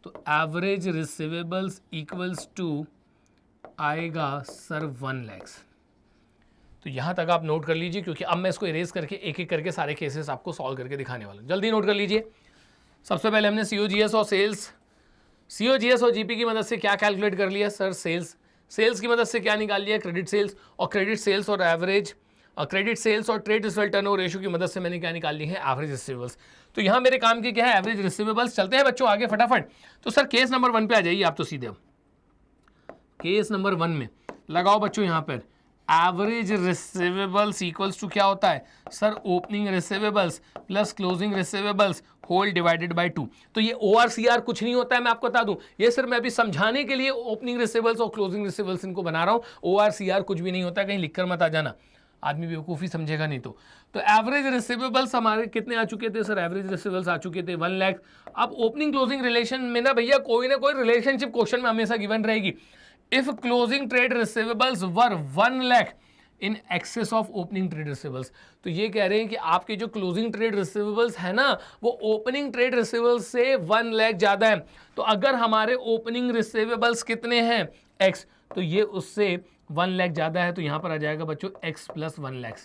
तो एवरेज रिसीवेबल्स इक्वल्स टू आएगा सर 1 लाख। तो यहाँ तक आप नोट कर लीजिए, क्योंकि अब मैं इसको इरेज करके एक एक करके सारे केसेस आपको सॉल्व करके दिखाने वाला हूँ। जल्दी नोट कर लीजिए। सबसे पहले हमने COGS और सेल्स, COGS और GP की मदद से क्या कैलकुलेट कर लिया सर, सेल्स की मदद से क्या निकाल लिया, क्रेडिट सेल्स, और क्रेडिट सेल्स और एवरेज क्रेडिट सेल्स और ट्रेड रिसिवेबल टर्नओवर रेशियो की मदद से मैंने क्या निकाल ली है, एवरेज रिसीवेबल्स। तो यहाँ मेरे काम की क्या है, एवरेज रिसीवेबल्स। चलते हैं बच्चों आगे फटाफट। तो सर केस नंबर 1 पे आ जाइए आप, तो सीधे केस नंबर 1 में लगाओ बच्चों यहाँ पर एवरेज रिसीवेबल्स इक्वल्स टू क्या होता है sir, opening receivables plus closing receivables whole divided by 2। तो ये ORCR कुछ नहीं होता है, मैं आपको बता दूं, ये सर मैं अभी समझाने के लिए ओपनिंग रिसीवेबल्स और क्लोजिंग रिसीवेबल्स इनको बना रहा हूं। ORCR कुछ भी नहीं होता, कहीं लिखकर मत आ जाना, आदमी बेवकूफ़ी समझेगा नहीं तो। तो एवरेज रिसीवेबल्स हमारे कितने आ चुके थे सर, एवरेज रिसीवेबल्स आ चुके थे 1 लाख। अब ओपनिंग क्लोजिंग रिलेशन में ना भैया कोई ना कोई रिलेशनशिप क्वेश्चन में हमेशा गिवन रहेगी। If closing trade receivables were 1 lakh in excess of opening trade receivables, तो ये कह रहे हैं कि आपके जो क्लोजिंग ट्रेड रिसीवेबल्स है ना वो ओपनिंग ट्रेड रिसीवेबल्स से 1 लाख ज़्यादा है। तो अगर हमारे ओपनिंग रिसीवेबल्स कितने हैं x, तो ये उससे 1 लाख ज़्यादा है, तो यहाँ पर आ जाएगा बच्चों x plus 1 lakh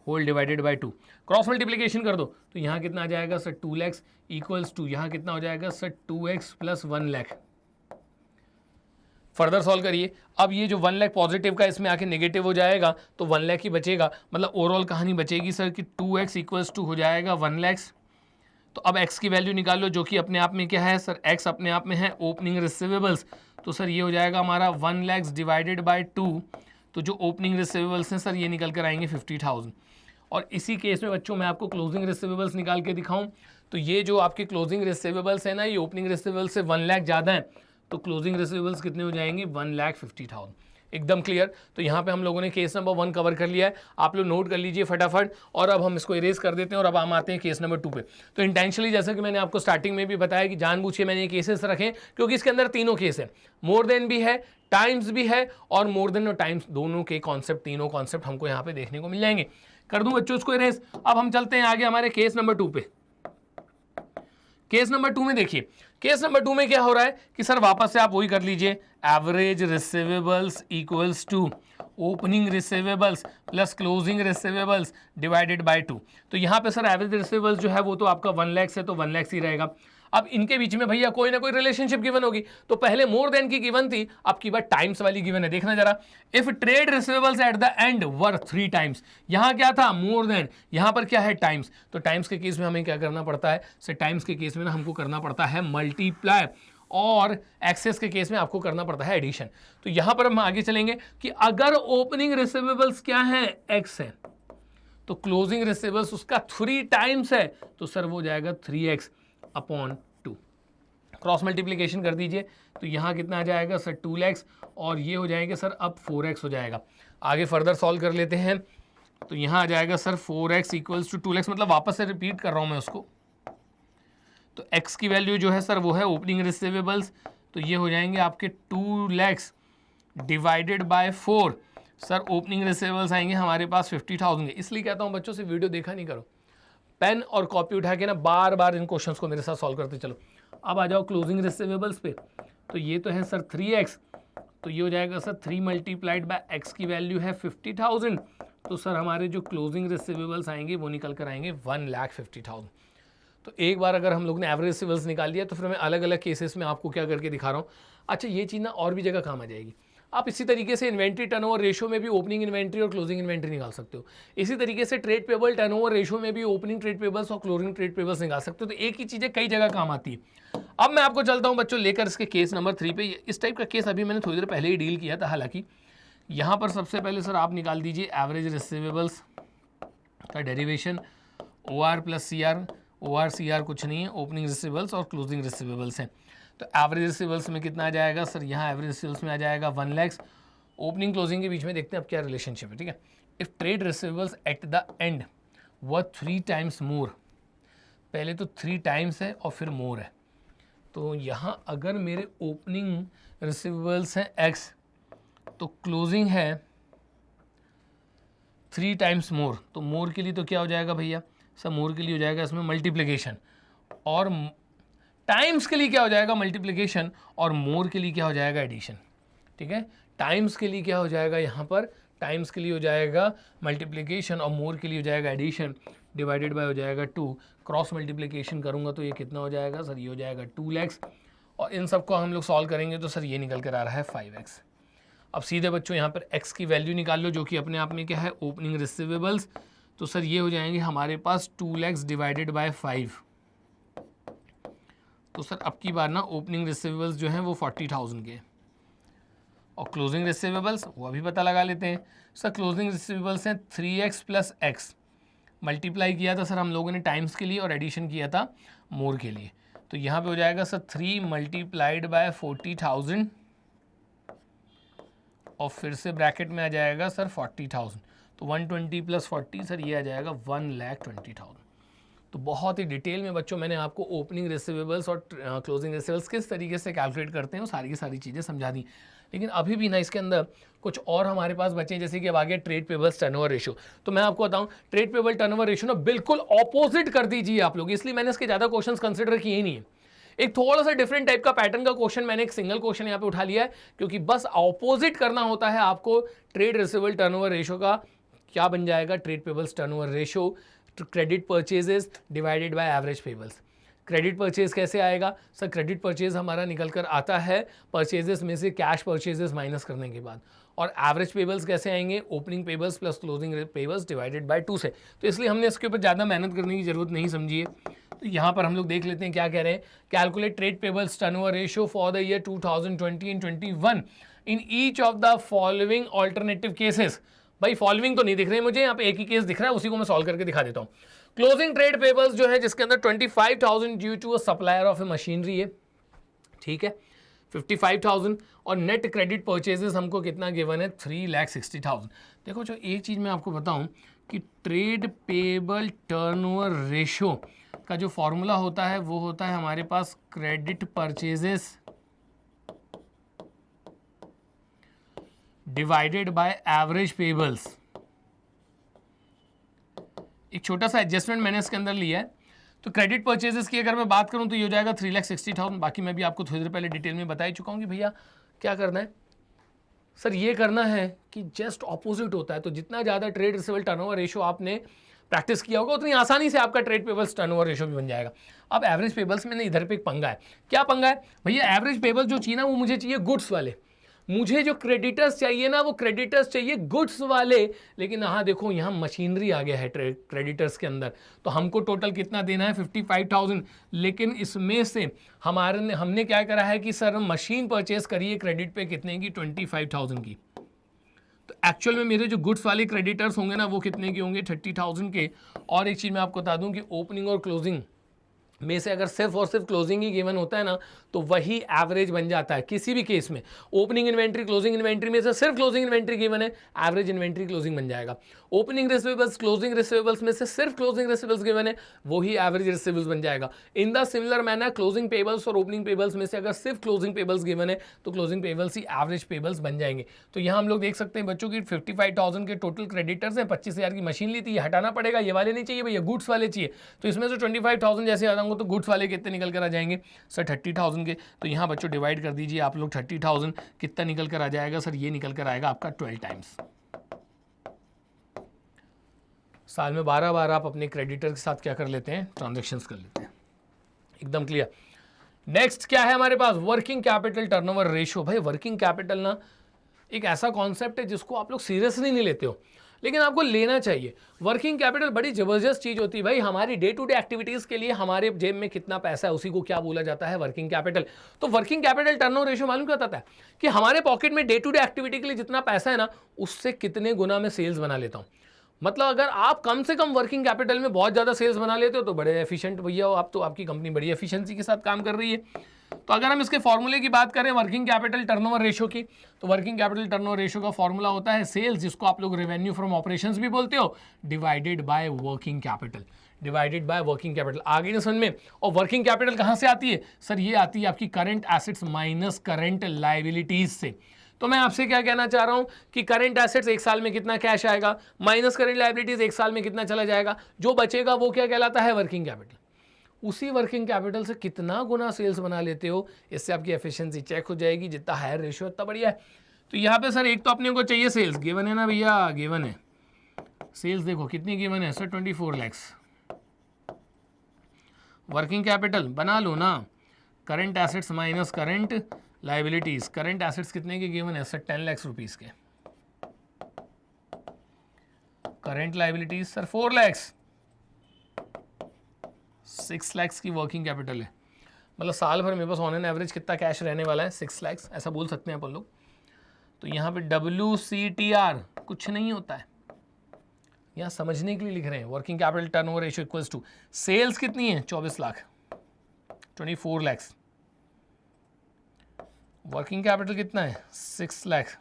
whole divided by 2। Cross multiplication कर दो तो यहाँ कितना आ जाएगा सर 2 लाख इक्वल्स टू यहाँ कितना हो जाएगा sir 2x plus 1 lakh. Further solve करिए। अब ये जो 1 लाख पॉजिटिव का इसमें आके नेगेटिव हो जाएगा तो 1 लाख ही बचेगा, मतलब ओवरऑल कहानी बचेगी सर कि 2x इक्वल्स टू हो जाएगा 1 लाख। तो अब x की वैल्यू निकाल लो जो कि अपने आप में क्या है सर, x अपने आप में है ओपनिंग रिसीवेबल्स, तो सर ये हो जाएगा हमारा 1 लाख डिवाइडेड बाय 2। तो जो ओपनिंग रिसीवेबल्स हैं सर ये निकल कर आएंगे 50,000। और इसी केस में बच्चों मैं आपको क्लोजिंग रिसीवेबल्स निकाल के दिखाऊं, तो ये जो आपके क्लोजिंग रिसीवेबल्स है ना ये ओपनिंग रिसीवेबल्स से 1 लाख ज़्यादा है, तो क्लोजिंग रिसीवेबल्स कितने हो जाएंगे 1,50,000। एकदम क्लियर। तो यहाँ पे हम लोगों ने केस नंबर 1 कवर कर लिया है, आप लोग नोट कर लीजिए फटाफट। और अब हम इसको इरेज कर देते हैं और अब हम आते हैं केस नंबर 2 पे। तो इंटेंशनली जैसा कि मैंने आपको स्टार्टिंग में भी बताया कि जानबूझ के मैंने ये केसेस रखे क्योंकि इसके अंदर तीनों केस है, मोर देन भी है, टाइम्स भी है, और मोर देन और टाइम्स दोनों के कॉन्सेप्ट, तीनों कॉन्सेप्ट हमको यहाँ पे देखने को मिल जाएंगे। कर दूं बच्चों इसको इरेज। अब हम चलते हैं आगे हमारे केस नंबर 2 पे। केस नंबर 2 में देखिए, केस नंबर 2 में क्या हो रहा है कि सर वापस से आप वही कर लीजिए, average receivables equals to opening receivables plus closing receivables divided by 2। तो यहाँ पे सर एवरेज रिसीवेबल्स जो है वो तो आपका 1 लाख से, तो 1 लाख ही रहेगा। अब इनके बीच में भैया कोई ना कोई रिलेशनशिप गिवन होगी, तो पहले मोर देन की गिवन थी, अब की बार टाइम्स वाली गिवन है। देखना जरा, if trade receivables at the end were 3 times, यहाँ क्या था मोर देन, यहाँ पर क्या है टाइम्स। तो टाइम्स के केस में हमें क्या करना पड़ता है सर, टाइम्स के केस में ना हमको करना पड़ता है मल्टीप्लाई, और एक्सेस के केस में आपको करना पड़ता है एडिशन। तो यहाँ पर हम आगे चलेंगे कि अगर ओपनिंग रिसीवेबल्स क्या है x है, तो क्लोजिंग रिसीवेबल्स उसका 3 टाइम्स है, तो सर वो जाएगा 3x अपॉन 2। क्रॉस मल्टीप्लीकेशन कर दीजिए तो यहाँ कितना आ जाएगा सर 2 लाख, और ये हो जाएंगे सर अब 4x हो जाएगा। आगे फर्दर सॉल्व कर लेते हैं, तो यहाँ आ जाएगा sir 4x equals to 2 lakh, मतलब वापस से रिपीट कर रहा हूँ मैं उसको। तो x की वैल्यू जो है सर वो है ओपनिंग रिसीवेबल्स, तो ये हो जाएंगे आपके 2 lakh divided by 4। Sir opening receivables आएंगे हमारे पास 50,000 के। इसलिए कहता हूँ बच्चों से वीडियो देखा नहीं करो, पेन और कॉपी उठा के ना बार बार इन क्वेश्चंस को मेरे साथ सॉल्व करते चलो। अब आ जाओ क्लोजिंग रिसीवेबल्स पे, तो ये तो है सर 3x, तो ये हो जाएगा सर 3 मल्टीप्लाइड बाय x की वैल्यू है 50,000, तो सर हमारे जो क्लोजिंग रिसीवेबल्स आएंगे वो निकल कर आएंगे 1,50,000। तो एक बार अगर हम लोग ने एवरेज रिसीवेबल्स निकाल लिया तो फिर मैं अलग अलग केसेस में आपको क्या करके दिखा रहा हूँ। अच्छा ये चीज़ ना और भी जगह काम आ जाएगी। आप इसी तरीके से इन्वेंट्री टर्नओवर रेशियो में भी ओपनिंग इन्वेंट्री और क्लोजिंग इन्वेंट्री निकाल सकते हो। इसी तरीके से ट्रेड पेबल टर्नओवर रेशियो में भी ओपनिंग ट्रेड पेबल्स और क्लोजिंग ट्रेड पेबल्स निकाल सकते हो। तो एक ही चीज़ें कई जगह काम आती है। अब मैं आपको चलता हूँ बच्चों लेकर इसके केस नंबर 3 पे। इस टाइप का केस अभी मैंने थोड़ी देर पहले ही डील किया था। हालांकि यहाँ पर सबसे पहले सर आप निकाल दीजिए एवरेज रिसीवेबल्स का derivation OR plus CR। OR CR कुछ नहीं है, ओपनिंग रिसीवेबल्स और क्लोजिंग रिसीवेबल्स हैं। तो एवरेज रिसीवेबल्स में कितना आ जाएगा सर, यहाँ एवरेज रिसीवेबल्स में आ जाएगा 1 लाख। ओपनिंग क्लोजिंग के बीच में देखते हैं अब क्या रिलेशनशिप है, ठीक है। If trade receivables at the end were 3 times more, पहले तो 3 टाइम्स है और फिर मोर है, तो यहाँ अगर मेरे ओपनिंग रिसीवेबल्स हैं x तो क्लोजिंग है 3 टाइम्स मोर, तो मोर के लिए तो क्या हो जाएगा भैया सर, मोर के लिए हो जाएगा इसमें मल्टीप्लिकेशन, और टाइम्स के लिए क्या हो जाएगा मल्टीप्लिकेशन, और मोर के लिए क्या हो जाएगा एडिशन, ठीक है। टाइम्स के लिए क्या हो जाएगा यहाँ पर, टाइम्स के लिए हो जाएगा मल्टीप्लिकेशन और मोर के लिए हो जाएगा एडिशन, डिवाइडेड बाय हो जाएगा 2। क्रॉस मल्टीप्लिकेशन करूँगा तो ये कितना हो जाएगा सर, ये हो जाएगा 2 लाख, और इन सब को हम लोग सॉल्व करेंगे तो सर ये निकल कर आ रहा है 5x। अब सीधे बच्चों यहाँ पर x की वैल्यू निकाल लो, जो कि अपने आप में क्या है, ओपनिंग रिसीवेबल्स। तो सर ये हो जाएंगे हमारे पास 2 lakhs डिवाइडेड बाय 5। तो सर अब की बार ना ओपनिंग रिसीवेबल्स जो हैं वो 40,000 के, और क्लोजिंग रिसीवेबल्स वो अभी पता लगा लेते हैं। सर क्लोजिंग रिसीवेबल्स हैं 3x प्लस एक्स, मल्टीप्लाई किया था सर हम लोगों ने टाइम्स के लिए और एडिशन किया था मोर के लिए। तो यहाँ पे हो जाएगा सर 3 मल्टीप्लाइड बाय 40,000 और फिर से ब्रैकेट में आ जाएगा सर 40,000। तो 120 प्लस 40 सर ये आ जाएगा 1,20,000। तो बहुत ही डिटेल में बच्चों मैंने आपको ओपनिंग रिसीवेबल्स और क्लोजिंग रिसीवेबल्स किस तरीके से कैलकुलेट करते हैं वो सारी की सारी चीज़ें समझा दी। लेकिन अभी भी ना इसके अंदर कुछ और हमारे पास बचे, जैसे कि अब आगे ट्रेड पेबल्स टर्नओवर रेशियो। तो मैं आपको बताऊं ट्रेड पेबल टर्नओवर रेशियो ना बिल्कुल ऑपोजिट कर दीजिए आप लोग, इसलिए मैंने इसके ज़्यादा क्वेश्चन कंसिडर किए ही नहीं है। एक थोड़ा सा डिफरेंट टाइप का पैटर्न का क्वेश्चन मैंने एक सिंगल क्वेश्चन यहाँ पे उठा लिया है, क्योंकि बस ऑपोजिट करना होता है आपको। ट्रेड रिसीवेबल टर्नओवर रेशियो का क्या बन जाएगा, trade payables turnover ratio credit purchases divided by average payables. Credit purchase कैसे आएगा सर, क्रेडिट परचेज हमारा निकल कर आता है परचेजेस में से कैश परचेजेस माइनस करने के बाद। और एवरेज पेबल्स कैसे आएंगे, opening payables plus closing payables divided by 2 से। तो इसलिए हमने इसके ऊपर ज़्यादा मेहनत करने की जरूरत नहीं समझी है। तो यहाँ पर हम लोग देख लेते हैं क्या कह रहे हैं। Calculate trade payables turnover ratio for the year 2020 and 21 in each of the following alternative cases. भाई फॉलोइंग तो नहीं दिख रहे मुझे, यहाँ पे एक ही केस दिख रहा है, उसी को मैं सॉल्व करके दिखा देता हूँ। क्लोजिंग ट्रेड पेबल्स जो है जिसके अंदर 25,000 due to a supplier of a machinery है, ठीक है 55,000, और नेट क्रेडिट परचेजेस हमको कितना गिवन है 3,60,000। देखो जो एक चीज़ मैं आपको बताऊं कि ट्रेड पेबल टर्नओवर रेशियो का जो फॉर्मूला होता है वो होता है हमारे पास credit purchases divided by average payables. एक छोटा सा एडजस्टमेंट मैंने इसके अंदर लिया है। तो क्रेडिट परचेजेस की अगर मैं बात करूं तो ये हो जाएगा 3,60,000। बाकी मैं भी आपको थोड़ी देर पहले डिटेल में बता ही चुका हूं कि भैया क्या करना है सर, ये करना है कि जस्ट ऑपोजिट होता है। तो जितना ज़्यादा ट्रेड रिसीवेबल टर्नओवर रेशियो आपने प्रैक्टिस किया होगा उतनी आसानी से आपका ट्रेड पेबल्स टर्नओवर रेशियो भी बन जाएगा। अब एवरेज पेबल्स में इधर पे एक पंगा है। क्या पंगा है भैया, एवरेज पेबल्स जो चाहिए ना वो मुझे चाहिए गुड्स वाले। मुझे जो क्रेडिटर्स चाहिए ना वो क्रेडिटर्स चाहिए गुड्स वाले। लेकिन हाँ देखो यहाँ मशीनरी आ गया है क्रेडिटर्स के अंदर, तो हमको टोटल कितना देना है 55,000। लेकिन इसमें से हमने क्या करा है कि सर मशीन परचेज करिए क्रेडिट पे कितने की 25,000 की। तो एक्चुअल में मेरे जो गुड्स वाले क्रेडिटर्स होंगे ना वो कितने के होंगे 30,000 के। और एक चीज़ मैं आपको बता दूं कि ओपनिंग और क्लोजिंग में से अगर सिर्फ और सिर्फ क्लोजिंग ही गिवन होता है ना तो वही एवरेज बन जाता है किसी भी केस में। ओपनिंग इन्वेंट्री क्लोजिंग इन्वेंट्री में से सिर्फ क्लोजिंग इन्वेंट्री गिवन है, एवरेज इन्वेंट्री क्लोजिंग बन जाएगा। ओपनिंग रिसीवेबल्स क्लोजिंग रिसीवेबल्स में से सिर्फ क्लोजिंग रिसीवेबल्स गिवन है, वही एवरेज रिसीवेबल्स बन जाएगा। In the similar manner closing payables और ओपनिंग पेबल्स में से अगर सिर्फ क्लोजिंग पेबल्स गिवन है तो क्लोजिंग पेबल्स ही एवरेज पेबल्स बन जाएंगे। तो यहाँ हम लोग देख सकते हैं बच्चों की 55,000 के टोटल क्रेडिटर्स हैं, 25,000 की मशीन ली थी, ये हटाना पड़ेगा, ये वाले नहीं चाहिए भैया, गुड्स वाले चाहिए। तो इसमें से 25,000 जैसे आ जाऊंगा तो गुड्स वाले कितने निकल कर आ जाएंगे सर 30,000 के। तो यहाँ बच्चों डिवाइड कर दीजिए आप लोग 30,000 कितना निकल कर आ जाएगा सर, ये निकल कर आएगा आपका 12 टाइम्स। साल में 12 बार आप अपने क्रेडिटर के साथ क्या कर लेते हैं, ट्रांजैक्शंस कर लेते हैं। एकदम क्लियर। नेक्स्ट क्या है हमारे पास, वर्किंग कैपिटल टर्नओवर रेशियो। भाई वर्किंग कैपिटल ना एक ऐसा कॉन्सेप्ट है जिसको आप लोग सीरियसली नहीं लेते हो, लेकिन आपको लेना चाहिए। वर्किंग कैपिटल बड़ी ज़बरदस्त चीज़ होती है भाई। हमारी डे टू डे एक्टिविटीज़ के लिए हमारे जेब में कितना पैसा है उसी को क्या बोला जाता है, वर्किंग कैपिटल। तो वर्किंग कैपिटल टर्नओवर रेशियो मालूम क्या होता है कि हमारे पॉकेट में डे टू डे एक्टिविटी के लिए जितना पैसा है ना उससे कितने गुना में सेल्स बना लेता हूँ। मतलब अगर आप कम से कम वर्किंग कैपिटल में बहुत ज़्यादा सेल्स बना लेते हो तो बड़े एफिशिएंट भैया हो आप, तो आपकी कंपनी बड़ी एफिशिएंसी के साथ काम कर रही है। तो अगर हम इसके फॉर्मूले की बात करें वर्किंग कैपिटल टर्नओवर रेशियो की, तो वर्किंग कैपिटल टर्नओवर रेशियो का फॉर्मूला होता है सेल्स, जिसको आप लोग रेवेन्यू फ्रॉम ऑपरेशंस भी बोलते हो, divided by working capital. Divided by working capital आ गई ना समझ में। और वर्किंग कैपिटल कहाँ से आती है सर, ये आती है आपकी current assets minus current liabilities से। तो मैं आपसे क्या कहना चाह रहा हूं कि करंट एसेट्स एक साल में कितना कैश आएगा माइनस करंट लायबिलिटीज एक साल में कितना चला जाएगा, जो बचेगा वो क्या कहलाता है, वर्किंग कैपिटल। उसी वर्किंग कैपिटल से कितना गुना सेल्स बना लेते हो, इससे आपकी एफिशिएंसी चेक हो जाएगी। जितना हायर रेशियो उतना बढ़िया है। तो यहाँ पे सर एक तो अपने को चाहिए सेल्स, गिवन है ना भैया, गिवन है सेल्स। देखो कितनी गिवन है सर 24 लाख। वर्किंग कैपिटल बना लो ना current assets minus current liabilities. Current assets कितने के गिवन है सर? 10 लाख रुपीस के। Current liabilities sir 4 lakh. 6 lakh की वर्किंग कैपिटल है, मतलब साल भर मेरे पास ऑन एन एवरेज कितना कैश रहने वाला है? 6 लाख, ऐसा बोल सकते हैं अपन लोग। तो यहाँ पे WCTR कुछ नहीं होता है, यहाँ समझने के लिए लिख रहे हैं। Working capital turnover ratio equals to sales कितनी है? 24 लाख, 24 लाख। वर्किंग कैपिटल कितना है? 6 लाख।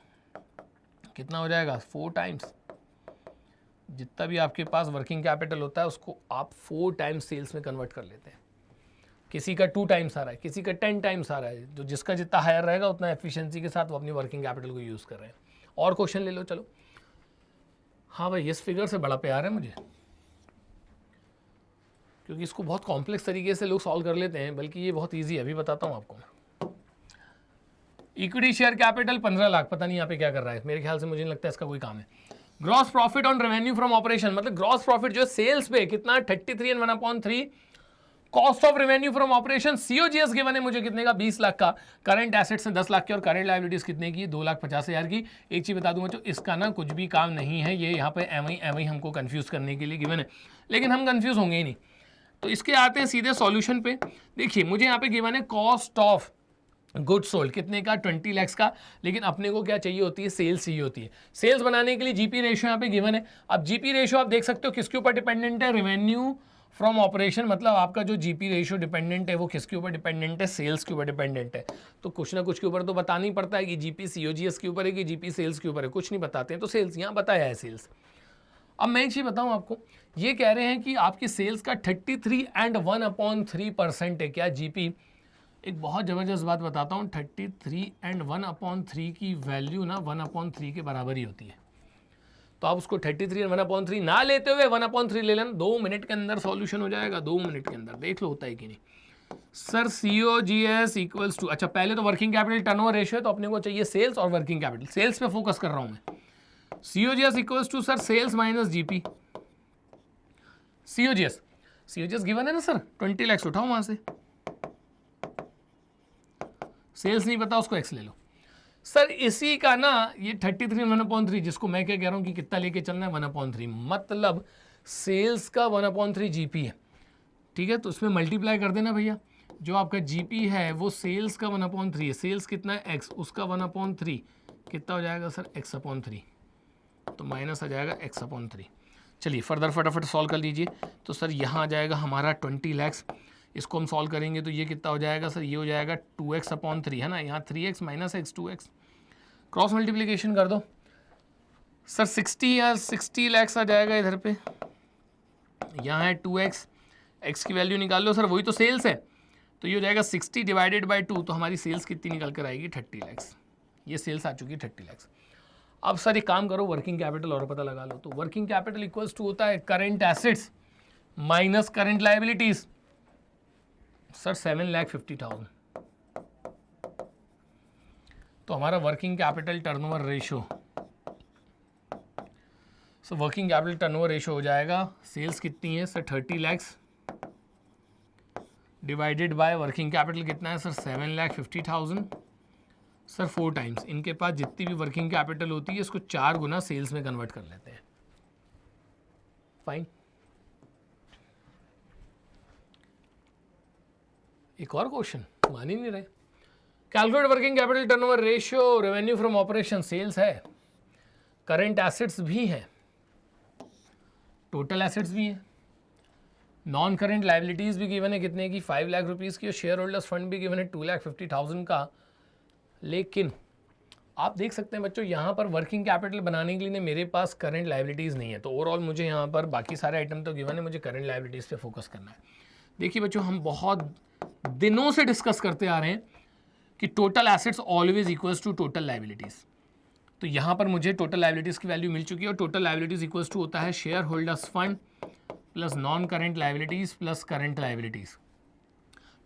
कितना हो जाएगा? 4 टाइम्स। जितना भी आपके पास वर्किंग कैपिटल होता है उसको आप 4 टाइम्स सेल्स में कन्वर्ट कर लेते हैं। किसी का 2 टाइम्स आ रहा है, किसी का 10 टाइम्स आ रहा है। जो जिसका जितना हायर रहेगा उतना एफिशिएंसी के साथ वो अपनी वर्किंग कैपिटल को यूज़ कर रहे हैं। और क्वेश्चन ले लो चलो। हाँ भाई, इस फिगर से बड़ा प्यार है मुझे, क्योंकि इसको बहुत कॉम्प्लेक्स तरीके से लोग सॉल्व कर लेते हैं, बल्कि ये बहुत ईजी है। अभी बताता हूँ आपको। इक्विटी शेयर कैपिटल 15 लाख, पता नहीं यहाँ पे क्या कर रहा है, मेरे ख्याल से मुझे नहीं लगता इसका कोई काम है। Gross profit on revenue from operation, मतलब ग्रॉस प्रॉफिट जो है सेल्स पे कितना? 33 and 1/3। Cost of revenue from operation COGS given है मुझे कितने का? 20 लाख का। करंट एसेट्स है 10 लाख के और करंट लायबिलिटीज कितने की? 2,50,000 की। एक चीज बता दूंगा तो इसका ना कुछ भी काम नहीं है, ये यहाँ पे एवं हमको कंफ्यूज करने के लिए गिवन है, लेकिन हम कंफ्यूज होंगे ही नहीं। तो इसके आते हैं सीधे सॉल्यूशन पे। देखिए मुझे यहाँ पे गिवन है कॉस्ट ऑफ गुड सोल्ड कितने का? 20 लाख का। लेकिन अपने को क्या चाहिए होती है? सेल्स चाहिए होती है। सेल्स बनाने के लिए जीपी रेशियो यहाँ पे गिवन है। अब जीपी रेशियो आप देख सकते हो किसके ऊपर डिपेंडेंट है? Revenue from operation. मतलब आपका जो जीपी रेशियो डिपेंडेंट है वो किसके ऊपर डिपेंडेंट है? सेल्स के ऊपर डिपेंडेंट है। तो कुछ ना कुछ के ऊपर तो बताना ही पड़ता है कि जीपी COGS के ऊपर है कि जीपी सेल्स के ऊपर है। कुछ नहीं बताते हैं तो सेल्स, यहाँ बताया है सेल्स। अब मैं एक चीज़ बताऊँ आपको, ये कह रहे हैं कि आपकी सेल्स का 33 एंड 1/3% है क्या जीपी? एक बहुत ज़बरदस्त बात बताता हूँ, 33 एंड 1/3 की वैल्यू ना 1/3 के बराबर ही होती है। तो आप उसको 33 एंड 1/3 ना लेते हुए 1/3 ले लेना, 2 मिनट के अंदर सॉल्यूशन हो जाएगा। 2 मिनट के अंदर देख लो होता है कि नहीं। सर COGS इक्वल्स टू, अच्छा पहले तो वर्किंग कैपिटल टर्नओवर रेशियो है, तो अपने को चाहिए सेल्स और वर्किंग कैपिटल। सेल्स पे फोकस कर रहा हूँ मैं। COGS equals to sir sales minus GP. COGS given है ना सर, 20 लाख उठाओ वहां से। सेल्स नहीं पता उसको एक्स ले लो। सर इसी का ना ये 33 1/3, जिसको मैं क्या कह रहा हूँ कि कितना लेके चलना है? 1/3, मतलब सेल्स का 1/3 जीपी है। ठीक है, तो इसमें मल्टीप्लाई कर देना भैया। जो आपका जीपी है वो सेल्स का 1/3 है। सेल्स कितना है? एक्स, उसका 1/3 कितना हो जाएगा सर? x/3, तो माइनस आ जाएगा x/3। चलिए फर्दर फटाफट सॉल्व कर लीजिए। तो सर यहाँ आ जाएगा हमारा 20 लाख, इसको हम सॉल्व करेंगे तो ये कितना हो जाएगा सर? ये हो जाएगा 2x/3 है ना, यहाँ 3x minus x 2x, cross multiplication कर दो सर। 60 या 60 लाख आ जाएगा इधर पे, यहाँ है 2x, x की वैल्यू निकाल लो सर, वही तो सेल्स है। तो ये हो जाएगा 60 डिवाइडेड बाई 2, तो हमारी सेल्स कितनी निकल कर आएगी? 30 लाख। ये सेल्स आ चुकी है 30 लाख। अब सर एक काम करो, वर्किंग कैपिटल और पता लगा लो। तो वर्किंग कैपिटल इक्वल्स टू होता है current assets minus current liabilities. Sir 7,50,000। तो हमारा working capital turnover ratio, so working capital turnover ratio हो जाएगा, सेल्स कितनी है sir? 30 lakh divided by working capital कितना है सर? 7,50,000 sir 4 times. इनके पास जितनी भी वर्किंग कैपिटल होती है इसको 4 गुना सेल्स में कन्वर्ट कर लेते हैं। फाइन। एक और क्वेश्चन, मान ही नहीं रहे। Calculate working capital turnover ratio, revenue from operation, sales है, करंट एसेट्स भी है, टोटल एसेट्स भी है, नॉन करंट लायबिलिटीज भी गिवन है कितने की? 5 लाख रुपीज़ की, और शेयर होल्डर्स फंड भी गिवन है 2,50,000 का। लेकिन आप देख सकते हैं बच्चों, यहाँ पर वर्किंग कैपिटल बनाने के लिए मेरे पास करंट लायबिलिटीज़ नहीं है। तो ओवरऑल मुझे यहाँ पर बाकी सारे आइटम तो गिवन है, मुझे करंट लायबिलिटीज़ पे फोकस करना है। देखिए बच्चों, हम बहुत दिनों से डिस्कस करते आ रहे हैं कि total assets always equals to total liabilities. तो यहाँ पर मुझे टोटल लायबिलिटीज़ की वैल्यू मिल चुकी है, और टोटल लायबिलिटीज़ इक्वल्स टू होता है share holders fund plus non current liabilities plus current liabilities.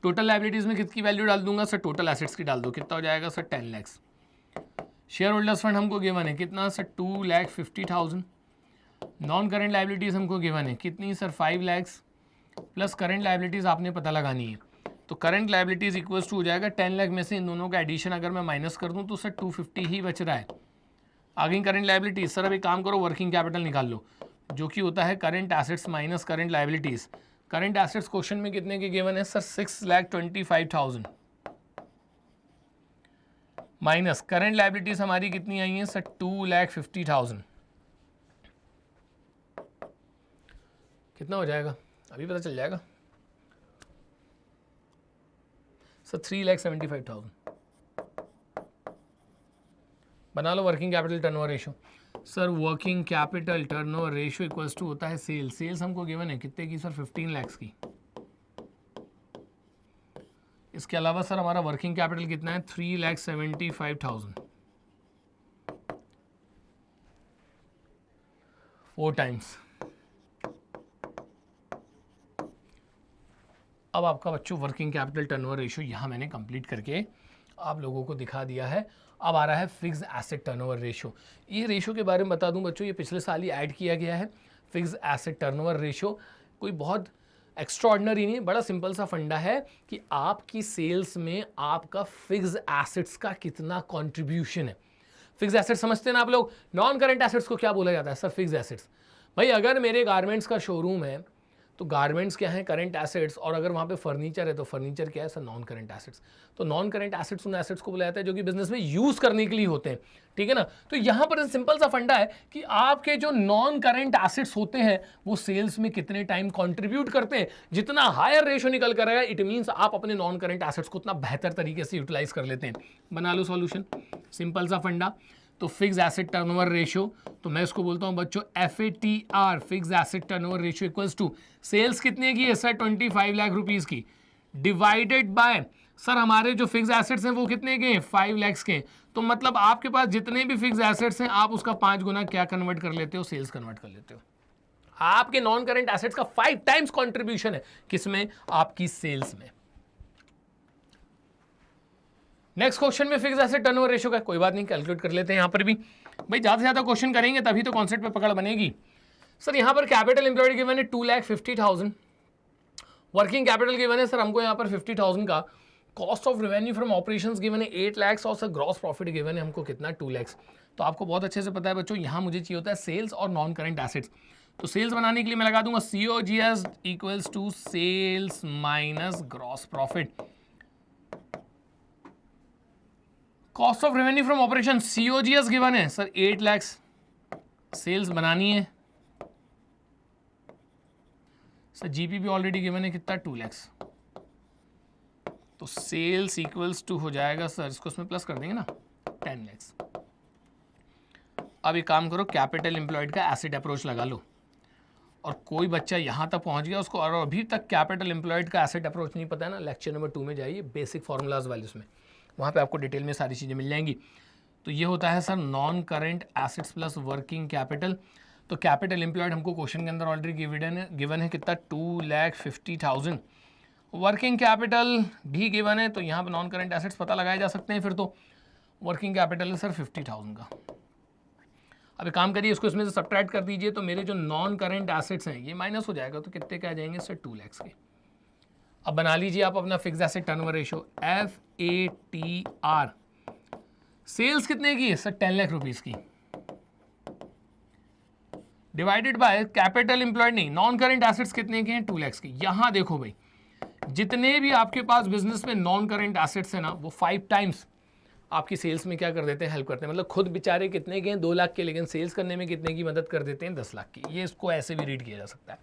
Total liabilities में कितनी वैल्यू डाल दूंगा सर? टोटल एसेट्स की डाल दो। कितना हो जाएगा sir? 10 lakh. Share holders fund हमको गिवन है कितना सर? 2,50,000। नॉन करंट लायबिलिटीज़ हमको गिवन है कितनी sir? 5 lakh, plus current liabilities आपने पता लगानी है तो करंट लाइबिलिटीज इक्वल्स टू हो जाएगा 10 लाख में से इन दोनों का एडिशन अगर मैं माइनस कर दूं तो सर 250 ही बच रहा है। आगे करंट लाइबिलिटीज, सर अब एक काम करो वर्किंग कैपिटल निकाल लो जो कि होता है current assets minus current liabilities. Current assets question में कितने के गिवन है सर 6,25,000 माइनस करंट लाइबिलिटीज हमारी कितनी आई है सर 2,50,000। कितना हो जाएगा अभी पता चल जाएगा सर 3,75,000। बना लो working capital turnover ratio. Sir working capital turnover ratio equals to होता है सेल्स। सेल्स हमको गिवन है कितने की सर 15 लाख की। इसके अलावा सर हमारा वर्किंग कैपिटल कितना है 3,75,000 4 टाइम्स। अब आपका बच्चों वर्किंग कैपिटल टर्नओवर रेशियो यहाँ मैंने कंप्लीट करके आप लोगों को दिखा दिया है। अब आ रहा है फिक्स एसेट टर्नओवर रेशियो। ये रेशियो के बारे में बता दूं बच्चों, ये पिछले साल ही ऐड किया गया है। फिक्स एसेट टर्नओवर रेशियो कोई बहुत एक्स्ट्रॉर्डनरी नहीं, बड़ा सिंपल सा फंडा है कि आपकी सेल्स में आपका फिक्स एसेट्स का कितना कंट्रीब्यूशन है। फिक्स एसेट्स समझते हैं ना आप लोग। नॉन करंट एसेट्स को क्या बोला जाता है सर फिक्स एसेट्स। भाई अगर मेरे गारमेंट्स का शोरूम है तो गारमेंट्स क्या है करंट एसेट्स, और अगर वहाँ पे फर्नीचर है तो फर्नीचर क्या है सर नॉन करंट एसेट्स। तो नॉन करंट एसेट्स उन एसेट्स को बोला जाता है जो कि बिजनेस में यूज करने के लिए होते हैं, ठीक है ना। तो यहाँ पर सिंपल सा फंडा है कि आपके जो नॉन करंट एसेट्स होते हैं वो सेल्स में कितने टाइम कंट्रीब्यूट करते हैं। जितना हायर रेशो निकल कर आएगा इट मीन्स आप अपने नॉन करंट एसेट्स को उतना बेहतर तरीके से यूटिलाइज कर लेते हैं। बना लो सॉल्यूशन, सिंपल सा फंडा। तो फिक्स एसेट टर्नओवर रेशियो, तो मैं इसको बोलता हूं बच्चों FATR fix asset turnover ratio equals to sales कितने की है सर 25 लाख रुपीस की डिवाइडेड बाय सर हमारे जो फिक्स एसेट्स हैं वो कितने के हैं 5 लाख के। तो मतलब आपके पास जितने भी फिक्स एसेट्स हैं आप उसका 5 गुना क्या कन्वर्ट कर लेते हो सेल्स कन्वर्ट कर लेते हो। आपके नॉन करंट एसेट्स का 5 टाइम्स कॉन्ट्रीब्यूशन है किसमें आपकी सेल्स में। नेक्स्ट क्वेश्चन में फिक्स एसेट टर्नओवर रेशियो का कोई बात नहीं कैलकुलेट कर लेते हैं। यहां पर भी भाई ज्यादा से ज्यादा क्वेश्चन करेंगे तभी तो कॉन्सेप्ट पे पकड़ बनेगी। सर यहां पर कैपिटल एम्प्लॉयड गिवन है 2,50,000, वर्किंग कैपिटल गिवन है सर हमको यहां पर 50,000 का, cost of revenue from operations given है 8 लाख और सर ग्रॉस प्रॉफिट गिवन है हमको कितना 2 लाख। तो आपको बहुत अच्छे से पता है बच्चों यहां मुझे चाहिए होता है सेल्स और नॉन करंट एसेट्स। तो सेल्स बनाने के लिए मैं लगा दूंगा COGS equals to sales minus gross profit. Cost of revenue from operation COGS given है सर 8 लाख, सेल्स बनानी है सर GP भी ऑलरेडी गिवन है कितना 2 लाख। तो सेल्स इक्वल्स टू हो जाएगा सर इसको इसमें प्लस कर देंगे ना 10 लाख। अब एक काम करो कैपिटल एम्प्लॉयड का एसिड अप्रोच लगा लो, और कोई बच्चा यहाँ तक पहुँच गया उसको और अभी तक कैपिटल एम्प्लॉयड का एसिड अप्रोच नहीं पता है ना, लेक्चर नंबर 2 में जाइए बेसिक फार्मूलाज वाले, उसमें वहाँ पे आपको डिटेल में सारी चीज़ें मिल जाएंगी। तो ये होता है sir non current assets plus working capital. तो कैपिटल एम्प्लॉयड हमको क्वेश्चन के अंदर ऑलरेडी गिवन है कितना 2,50,000, वर्किंग कैपिटल भी गिवन है तो यहाँ पे नॉन करंट एसेट्स पता लगाए जा सकते हैं। फिर तो वर्किंग कैपिटल है सर 50,000 का। अब एक काम करिए इसको इसमें से सब्ट्रैक्ट कर दीजिए तो मेरे जो नॉन करंट एसेट्स हैं ये माइनस हो जाएगा तो कितने के आ जाएंगे सर 2 लाख के। अब बना लीजिए आप अपना fix asset turnover ratio FATR। Sales कितने की है सर 10 लाख रुपीस की डिवाइडेड बाय कैपिटल एम्प्लॉयड नहीं नॉन करंट एसेट्स कितने के हैं 2 लाख के। यहां देखो भाई जितने भी आपके पास बिजनेस में नॉन करंट एसेट्स है ना वो 5 टाइम्स आपकी सेल्स में क्या कर देते हैं हेल्प करते हैं। मतलब खुद बेचारे कितने के हैं 2 लाख के, लेकिन सेल्स करने में कितने की मदद कर देते हैं 10 लाख की। ये इसको ऐसे भी रीड किया जा सकता है।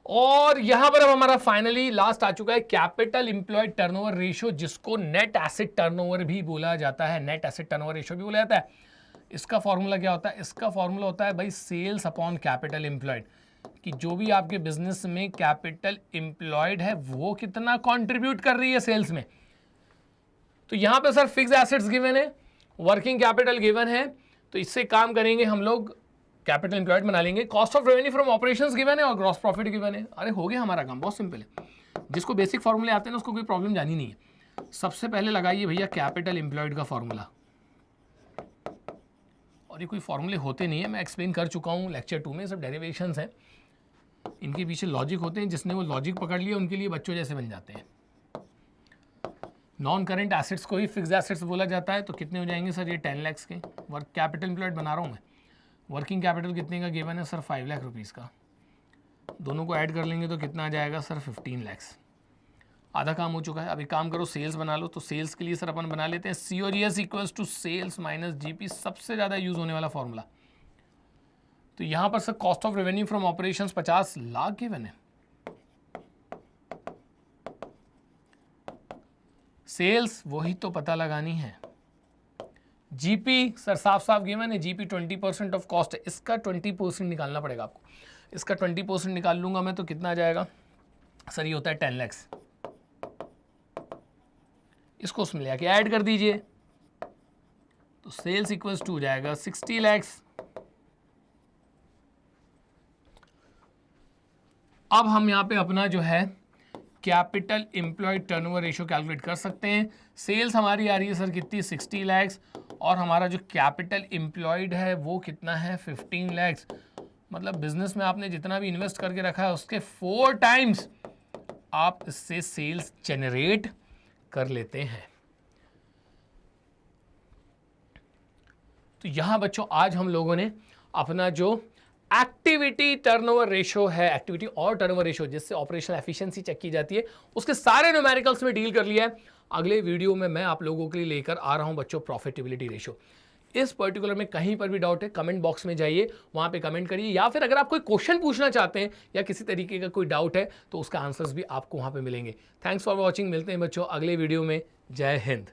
और यहां पर अब हमारा फाइनली लास्ट आ चुका है कैपिटल एम्प्लॉयड टर्नओवर रेशियो, जिसको नेट एसेट टर्नओवर भी बोला जाता है, नेट एसेट टर्नओवर रेशियो भी बोला जाता है। इसका फॉर्मूला क्या होता है, इसका फॉर्मूला होता है भाई सेल्स अपॉन कैपिटल एम्प्लॉयड, कि जो भी आपके बिजनेस में कैपिटल एम्प्लॉयड है वो कितना कंट्रीब्यूट कर रही है सेल्स में। तो यहां पे सर फिक्स एसेट्स गिवन है, वर्किंग कैपिटल गिवन है, तो इससे काम करेंगे हम लोग कैपिटल एम्प्लॉयड बना लेंगे। Cost of revenue from operations given है और ग्रॉस प्रॉफिट गिवन है। अरे हो गया हमारा काम, बहुत सिंपल है। जिसको बेसिक फॉर्मूले आते हैं ना उसको कोई प्रॉब्लम जानी नहीं है। सबसे पहले लगाइए भैया कैपिटल एम्प्लॉयड का फॉर्मूला, और ये कोई फॉर्मूले होते नहीं है, मैं एक्सप्लेन कर चुका हूँ लेक्चर 2 में, सब डेरिवेशंस हैं। इनके पीछे लॉजिक होते हैं, जिसने वो लॉजिक पकड़ लिया उनके लिए बच्चों जैसे बन जाते हैं। नॉन करेंट एसेट्स को ही फिक्स्ड एसेट्स बोला जाता है। तो कितने हो जाएंगे सर ये 10 लाख के। वर्क कैपिटल एम्प्लॉयड बना रहा हूँ मैं। वर्किंग कैपिटल कितने का गिवन है सर 5 लाख रुपीज़ का। दोनों को ऐड कर लेंगे तो कितना आ जाएगा सर 15 लाख। आधा काम हो चुका है। अब एक काम करो सेल्स बना लो। तो सेल्स के लिए सर अपन बना लेते हैं COGS equals to sales minus GP, सबसे ज़्यादा यूज होने वाला फॉर्मूला। तो यहाँ पर sir cost of revenue from operations 50 lakh given है। सेल्स वही तो पता लगानी है। GP सर साफ साफ गिवन है, GP 20% ऑफ कॉस्ट है। इसका 20% निकालना पड़ेगा आपको। इसका 20% निकाल लूंगा मैं तो कितना आ जाएगा सर, ये होता है 10 लाख। इसको उसमें ले आके ऐड कर दीजिए तो सेल्स इक्वल्स टू हो जाएगा 60 लाख। अब हम यहां पे अपना जो है capital employed turnover ratio calculate कर सकते हैं। सेल्स हमारी आ रही है सर कितनी 60 लाख, और हमारा जो कैपिटल एम्प्लॉयड है वो कितना है 15 लाख। मतलब बिजनेस में आपने जितना भी इन्वेस्ट करके रखा है उसके 4 टाइम्स आप इससे सेल्स जनरेट कर लेते हैं। तो यहां बच्चों आज हम लोगों ने अपना जो एक्टिविटी टर्नओवर रेशियो है, एक्टिविटी और टर्नओवर रेशियो जिससे ऑपरेशनल एफिशिएंसी चेक की जाती है, उसके सारे न्यूमेरिकल्स में डील कर लिया है। अगले वीडियो में मैं आप लोगों के लिए लेकर आ रहा हूं बच्चों प्रॉफिटेबिलिटी रेशियो। इस पर्टिकुलर में कहीं पर भी डाउट है कमेंट बॉक्स में जाइए, वहां पे कमेंट करिए, या फिर अगर आप कोई क्वेश्चन पूछना चाहते हैं या किसी तरीके का कोई डाउट है तो उसका आंसर्स भी आपको वहां पे मिलेंगे। Thanks for watching. मिलते हैं बच्चों अगले वीडियो में। जय हिंद।